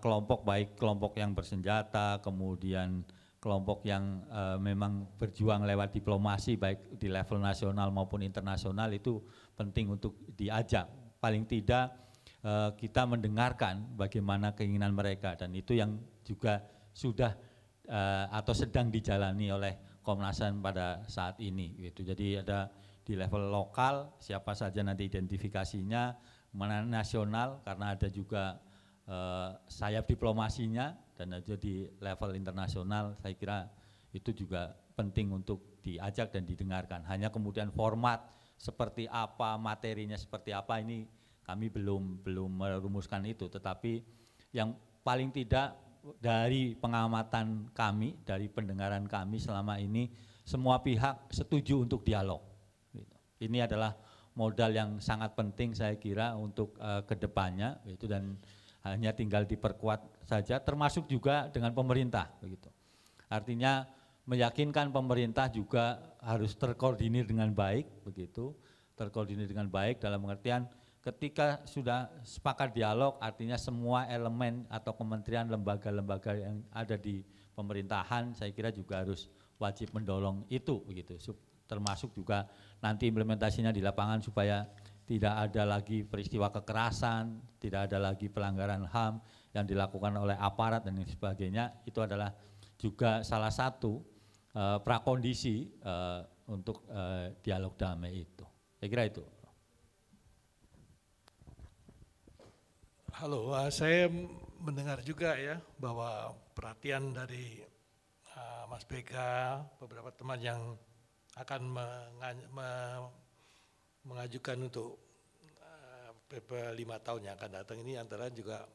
kelompok, baik kelompok yang bersenjata, kemudian kelompok yang memang berjuang lewat diplomasi baik di level nasional maupun internasional, itu penting untuk diajak. Paling tidak kita mendengarkan bagaimana keinginan mereka, dan itu yang juga sudah atau sedang dijalani oleh Komnas HAM pada saat ini, gitu. Jadi ada di level lokal siapa saja nanti identifikasinya, mana nasional karena ada juga sayap diplomasinya, dan ada di level internasional. Saya kira itu juga penting untuk diajak dan didengarkan. Hanya kemudian format seperti apa, materinya seperti apa, ini kami belum merumuskan itu, tetapi yang paling tidak dari pengamatan kami, dari pendengaran kami selama ini, semua pihak setuju untuk dialog. Ini adalah modal yang sangat penting saya kira untuk kedepannya, gitu, dan hanya tinggal diperkuat saja, termasuk juga dengan pemerintah, begitu. Artinya meyakinkan pemerintah juga harus terkoordinir dengan baik, begitu, terkoordinir dengan baik dalam pengertian ketika sudah sepakat dialog, artinya semua elemen atau kementerian, lembaga-lembaga yang ada di pemerintahan, saya kira juga harus wajib mendorong itu, begitu. Termasuk juga nanti implementasinya di lapangan supaya tidak ada lagi peristiwa kekerasan, tidak ada lagi pelanggaran HAM yang dilakukan oleh aparat dan lain sebagainya. Itu adalah juga salah satu prakondisi untuk dialog damai itu. Saya kira itu. Halo, saya mendengar juga ya bahwa perhatian dari Mas Beka, beberapa teman yang akan mengajukan untuk PP 5 tahun yang akan datang ini antara juga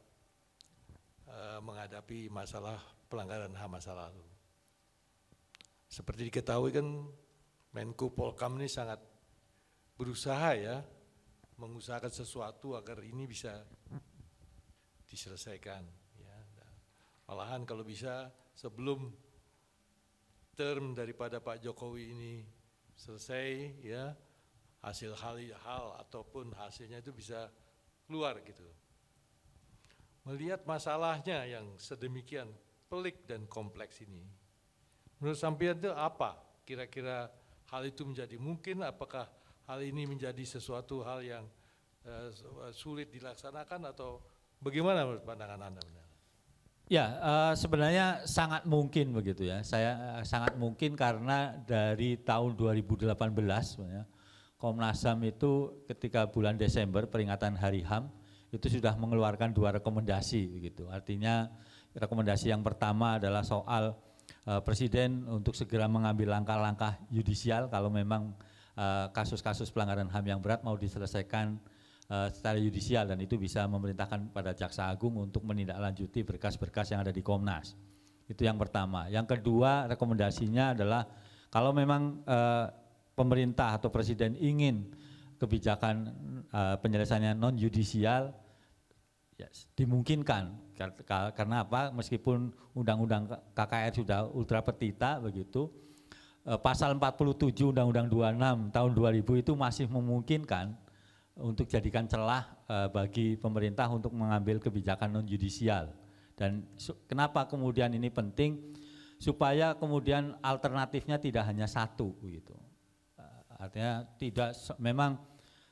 menghadapi masalah pelanggaran HAM masa lalu. Seperti diketahui kan Menko Polkam ini sangat berusaha ya mengusahakan sesuatu agar ini bisa diselesaikan. Ya. Malahan kalau bisa sebelum term daripada Pak Jokowi ini selesai ya, hasil hal ataupun hasilnya itu bisa keluar gitu. Melihat masalahnya yang sedemikian pelik dan kompleks ini, menurut sampean itu apa kira-kira hal itu menjadi mungkin? Apakah hal ini menjadi sesuatu hal yang sulit dilaksanakan atau bagaimana menurut pandangan Anda? Ya, sebenarnya sangat mungkin begitu ya. Saya sangat mungkin karena dari tahun 2018 sebenarnya Komnas HAM itu ketika bulan Desember peringatan Hari HAM itu sudah mengeluarkan 2 rekomendasi begitu. Artinya rekomendasi yang pertama adalah soal Presiden untuk segera mengambil langkah-langkah yudisial kalau memang kasus-kasus pelanggaran HAM yang berat mau diselesaikan secara yudisial, dan itu bisa memerintahkan pada Jaksa Agung untuk menindaklanjuti berkas-berkas yang ada di Komnas. Itu yang pertama. Yang kedua rekomendasinya adalah kalau memang pemerintah atau Presiden ingin kebijakan penyelesaiannya non yudisial, ya, dimungkinkan. Karena apa? Meskipun undang-undang KKR sudah ultra petita begitu, pasal 47 Undang-Undang 26 tahun 2000 itu masih memungkinkan untuk jadikan celah bagi pemerintah untuk mengambil kebijakan non yudisial. Dan kenapa kemudian ini penting? Supaya kemudian alternatifnya tidak hanya satu gitu. Artinya memang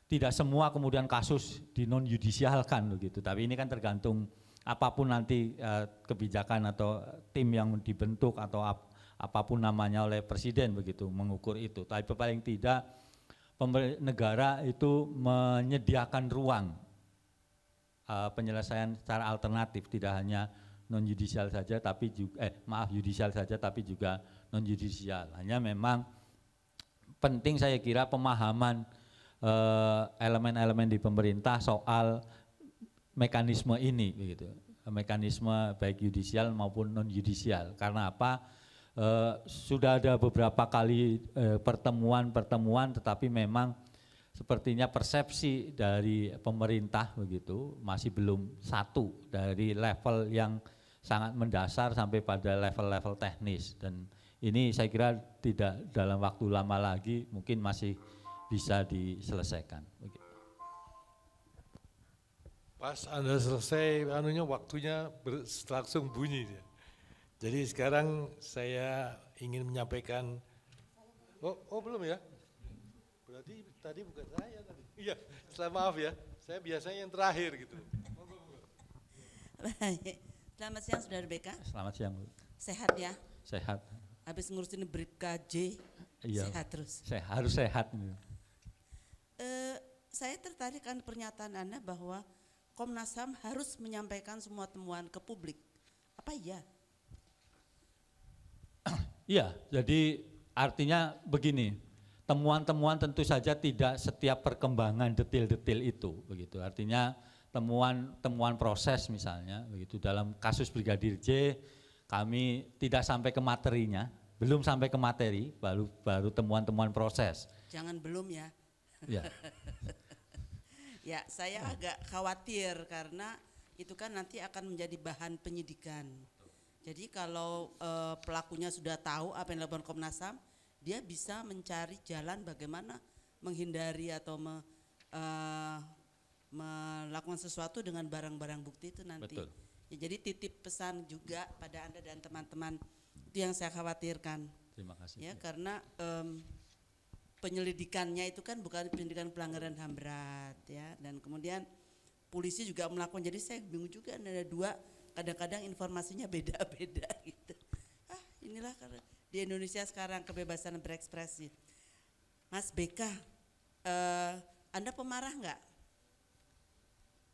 tidak semua kemudian kasus di non yudisialkan begitu, tapi ini kan tergantung apapun nanti kebijakan atau tim yang dibentuk atau apapun namanya oleh Presiden begitu mengukur itu. Tapi paling tidak negara itu menyediakan ruang penyelesaian secara alternatif, tidak hanya non yudisial saja tapi juga yudisial saja tapi juga non yudisial. Hanya memang penting saya kira pemahaman elemen-elemen di pemerintah soal mekanisme ini begitu, mekanisme baik yudisial maupun non yudisial. Karena apa? Sudah ada beberapa kali pertemuan tetapi memang sepertinya persepsi dari pemerintah begitu masih belum satu dari level yang sangat mendasar sampai pada level-level teknis, dan ini saya kira tidak dalam waktu lama lagi mungkin masih bisa diselesaikan. Begitu. Pas Anda selesai, waktunya langsung bunyi dia. Jadi sekarang saya ingin menyampaikan, belum ya? Berarti tadi bukan saya tadi. Iya, maaf ya, saya biasanya yang terakhir gitu. Selamat siang Saudara BK. Selamat siang Bu. Sehat ya? Sehat. Habis ngurusin Bribka J, iya, sehat terus. Harus sehat. Saya tertarik kan pernyataan Anda bahwa Komnas HAM harus menyampaikan semua temuan ke publik. Apa iya? Iya, jadi artinya begini, temuan-temuan tentu saja tidak setiap perkembangan detail-detail itu, begitu. Artinya temuan proses misalnya, begitu. Dalam kasus Brigadir J, kami tidak sampai ke materinya, belum sampai ke materi, baru temuan-temuan proses. Jangan belum ya. Ya. Ya, saya agak khawatir karena itu kan nanti akan menjadi bahan penyidikan. Jadi kalau pelakunya sudah tahu apa yang dilakukan Komnas HAM, dia bisa mencari jalan bagaimana menghindari atau melakukan sesuatu dengan barang-barang bukti itu nanti. Betul. Ya, jadi titip pesan juga pada Anda dan teman-teman, itu yang saya khawatirkan. Terima kasih. Ya, karena penyelidikannya itu kan bukan penyelidikan pelanggaran HAM berat ya, dan kemudian polisi juga melakukan, jadi saya bingung juga ada dua, kadang-kadang informasinya beda-beda gitu. Inilah karena di Indonesia sekarang kebebasan berekspresi. Mas BK, Anda pemarah enggak?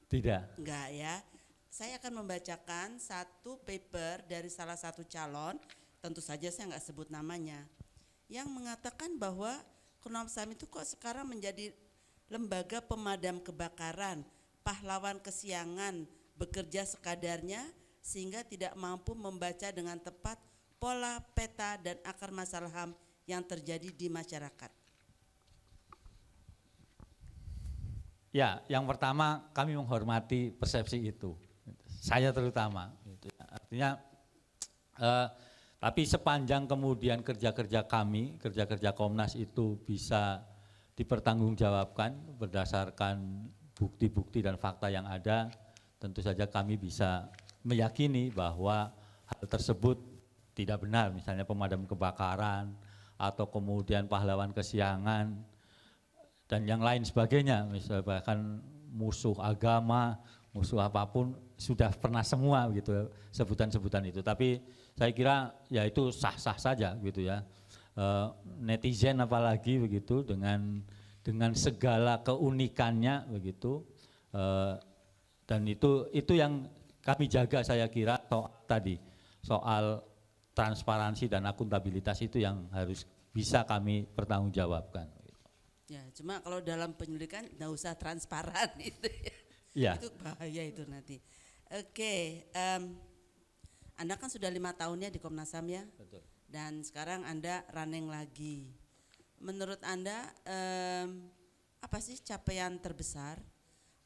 Tidak. Enggak ya. Saya akan membacakan satu paper dari salah satu calon, tentu saja saya enggak sebut namanya, yang mengatakan bahwa Komnas HAM itu kok sekarang menjadi lembaga pemadam kebakaran, pahlawan kesiangan bekerja sekadarnya sehingga tidak mampu membaca dengan tepat pola, peta, dan akar masalah HAM yang terjadi di masyarakat? Ya, yang pertama kami menghormati persepsi itu, saya terutama. Gitu ya. Artinya, tapi sepanjang kemudian kerja-kerja kami, kerja-kerja Komnas itu bisa dipertanggungjawabkan berdasarkan bukti-bukti dan fakta yang ada, tentu saja kami bisa meyakini bahwa hal tersebut tidak benar, misalnya pemadam kebakaran atau kemudian pahlawan kesiangan dan yang lain sebagainya, misalnya bahkan musuh agama, musuh apapun sudah pernah semua gitu sebutan-sebutan itu. Tapi saya kira ya itu sah-sah saja gitu ya. Netizen apalagi begitu dengan segala keunikannya begitu, dan itu yang kami jaga, saya kira soal transparansi dan akuntabilitas itu yang harus bisa kami pertanggungjawabkan. Ya, cuma kalau dalam penyelidikan nggak usah transparan itu ya. Itu bahaya itu nanti. Oke, Anda kan sudah 5 tahun ya di Komnas HAM ya. Betul. Dan sekarang Anda running lagi. Menurut Anda apa sih capaian terbesar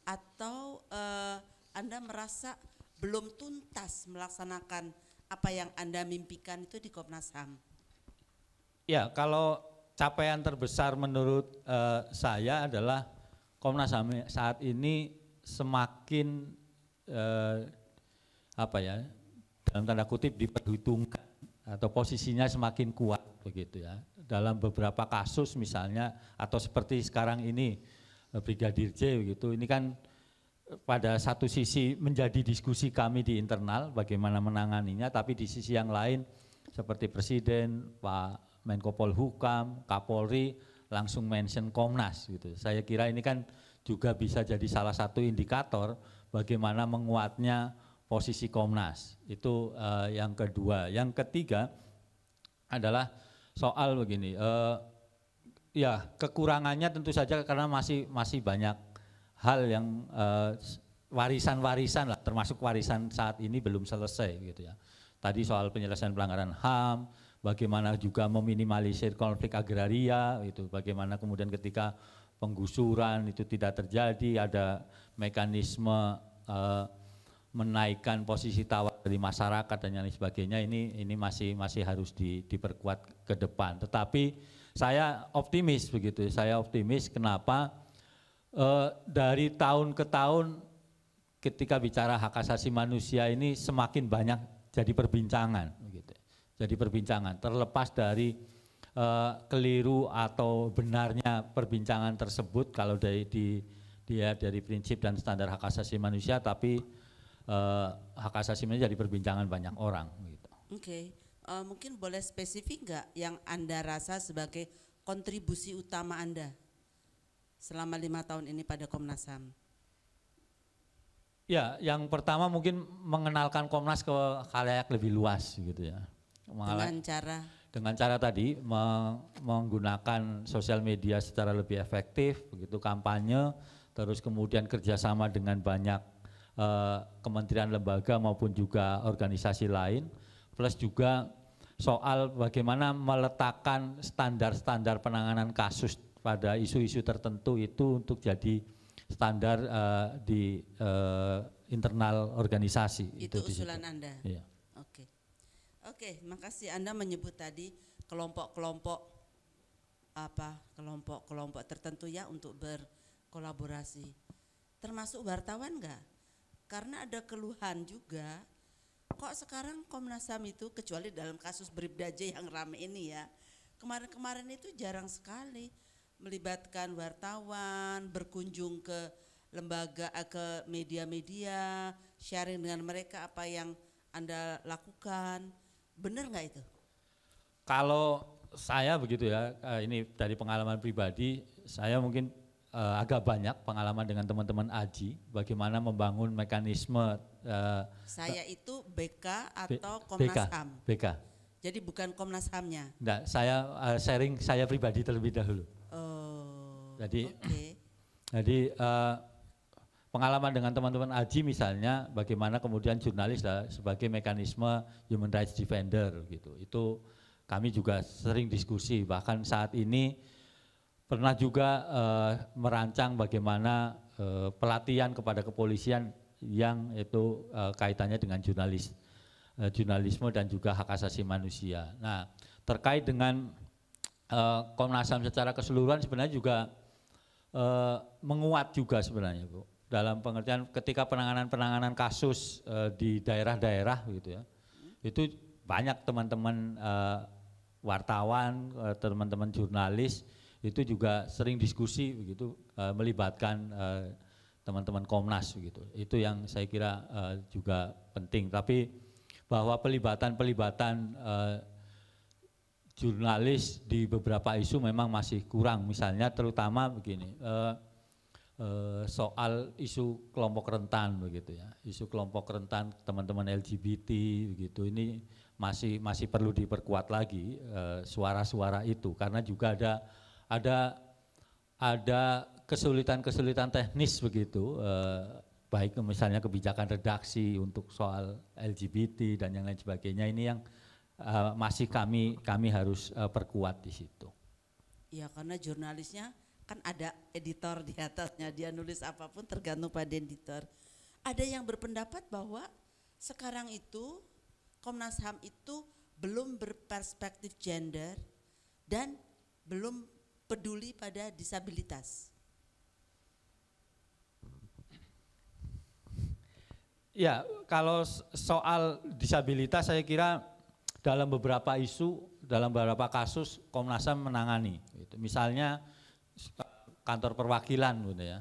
atau Anda merasa belum tuntas melaksanakan apa yang Anda mimpikan itu di Komnas HAM? Ya, kalau capaian terbesar menurut saya adalah Komnas HAM saat ini semakin dalam tanda kutip diperhitungkan atau posisinya semakin kuat begitu ya. Dalam beberapa kasus misalnya atau seperti sekarang ini Brigadir J begitu, ini kan pada satu sisi menjadi diskusi kami di internal bagaimana menanganinya, tapi di sisi yang lain seperti Presiden, Pak Menko Polhukam, Kapolri langsung mention Komnas gitu. Saya kira ini kan juga bisa jadi salah satu indikator bagaimana menguatnya posisi Komnas. Itu yang kedua. Yang ketiga adalah soal begini, ya kekurangannya tentu saja karena masih banyak hal yang warisan-warisan lah, termasuk warisan saat ini belum selesai gitu ya. Tadi soal penyelesaian pelanggaran HAM, bagaimana juga meminimalisir konflik agraria, itu bagaimana kemudian ketika penggusuran itu tidak terjadi, ada mekanisme menaikkan posisi tawar dari masyarakat dan lain sebagainya. Ini masih harus diperkuat ke depan. Tetapi saya optimis begitu, saya optimis kenapa dari tahun ke tahun ketika bicara hak asasi manusia ini semakin banyak jadi perbincangan begitu. Jadi perbincangan terlepas dari keliru atau benarnya perbincangan tersebut kalau dari prinsip dan standar hak asasi manusia, tapi hak asasi manusia jadi perbincangan banyak orang gitu. Oke. Mungkin boleh spesifik nggak yang Anda rasa sebagai kontribusi utama Anda selama 5 tahun ini pada Komnas HAM? Ya, yang pertama mungkin mengenalkan Komnas ke khalayak lebih luas gitu ya. Dengan cara tadi menggunakan sosial media secara lebih efektif, begitu kampanye, terus kemudian kerjasama dengan banyak kementerian lembaga maupun juga organisasi lain, plus juga soal bagaimana meletakkan standar-standar penanganan kasus pada isu-isu tertentu itu untuk jadi standar di internal organisasi. Itu usulan Anda? Iya. Oke, makasih Anda menyebut tadi kelompok-kelompok tertentu ya untuk berkolaborasi. Termasuk wartawan enggak? Karena ada keluhan juga, kok sekarang Komnas HAM itu kecuali dalam kasus Bribda J yang rame ini ya, kemarin-kemarin itu jarang sekali melibatkan wartawan, berkunjung ke lembaga, ke media-media, sharing dengan mereka apa yang Anda lakukan. Benar nggak itu? Kalau saya begitu ya, ini dari pengalaman pribadi, saya mungkin agak banyak pengalaman dengan teman-teman AJI, bagaimana membangun mekanisme. Saya itu BK atau Komnas HAM? BK. Jadi bukan Komnas HAM-nya? Enggak, saya sharing saya pribadi terlebih dahulu. Oh, jadi, okay. Jadi pengalaman dengan teman-teman Aji misalnya, bagaimana kemudian jurnalis sebagai mekanisme human rights defender gitu. Itu kami juga sering diskusi, bahkan saat ini pernah juga merancang bagaimana pelatihan kepada kepolisian yang itu kaitannya dengan jurnalisme dan juga hak asasi manusia. Nah, terkait dengan Komnas HAM secara keseluruhan sebenarnya juga menguat juga sebenarnya, Bu. Dalam pengertian ketika penanganan kasus di daerah-daerah gitu ya, itu banyak teman-teman wartawan, teman-teman jurnalis itu juga sering diskusi begitu, melibatkan teman-teman Komnas begitu. Itu yang saya kira juga penting. Tapi bahwa pelibatan jurnalis di beberapa isu memang masih kurang. Misalnya terutama begini. Soal isu kelompok rentan begitu ya, isu kelompok rentan teman-teman LGBT begitu, ini masih perlu diperkuat lagi suara-suara itu, karena juga ada kesulitan teknis begitu, baik misalnya kebijakan redaksi untuk soal LGBT dan yang lain sebagainya, ini yang masih kami harus perkuat di situ. Ya, karena jurnalisnya kan ada editor di atasnya, dia nulis apapun tergantung pada editor. Ada yang berpendapat bahwa sekarang itu Komnas HAM itu belum berperspektif gender dan belum peduli pada disabilitas. Ya, kalau soal disabilitas saya kira dalam beberapa isu, dalam beberapa kasus Komnas HAM menangani. Gitu. Misalnya kantor perwakilan gitu ya.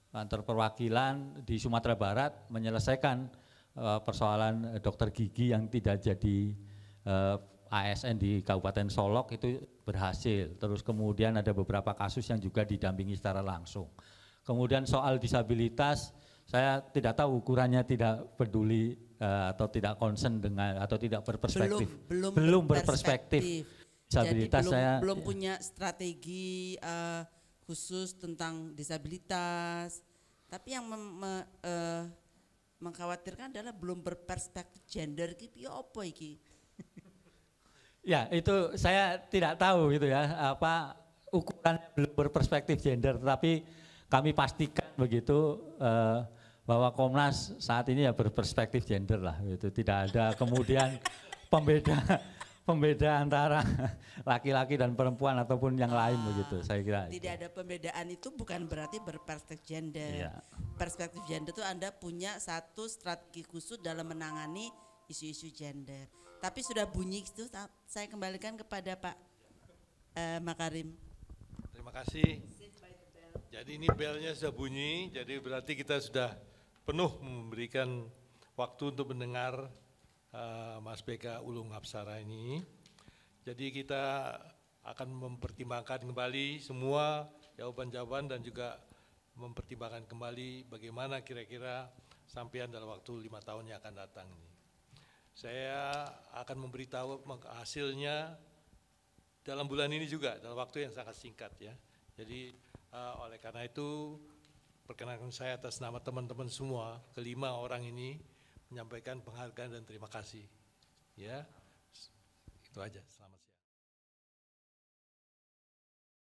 Kantor perwakilan di Sumatera Barat menyelesaikan persoalan dokter gigi yang tidak jadi ASN di Kabupaten Solok itu berhasil. Terus kemudian ada beberapa kasus yang juga didampingi secara langsung. Kemudian soal disabilitas, saya tidak tahu ukurannya, tidak peduli atau tidak concern dengan atau tidak berperspektif. Belum berperspektif. Disabilitas. Jadi belum punya strategi khusus tentang disabilitas. Tapi yang mengkhawatirkan adalah belum berperspektif gender iki apa iki? Ya, itu saya tidak tahu gitu ya, apa ukuran belum berperspektif gender, tapi kami pastikan begitu bahwa Komnas saat ini ya berperspektif gender lah gitu. Tidak ada kemudian pembeda antara laki-laki dan perempuan ataupun yang lain begitu, saya kira. Tidak ada pembedaan itu bukan berarti berperspektif gender. Iya. Perspektif gender itu Anda punya satu strategi khusus dalam menangani isu-isu gender. Tapi sudah bunyi itu, saya kembalikan kepada Pak Makarim. Terima kasih. Jadi ini belnya sudah bunyi, jadi berarti kita sudah penuh memberikan waktu untuk mendengar Mas BK Ulung Hapsara ini. Jadi kita akan mempertimbangkan kembali semua jawaban-jawaban dan juga mempertimbangkan kembali bagaimana kira-kira sampean dalam waktu 5 tahun yang akan datang ini. Saya akan memberitahu hasilnya dalam bulan ini juga, dalam waktu yang sangat singkat ya. Jadi oleh karena itu perkenankan saya atas nama teman-teman semua, kelima orang ini menyampaikan penghargaan dan terima kasih. Ya, itu aja. Selamat siang.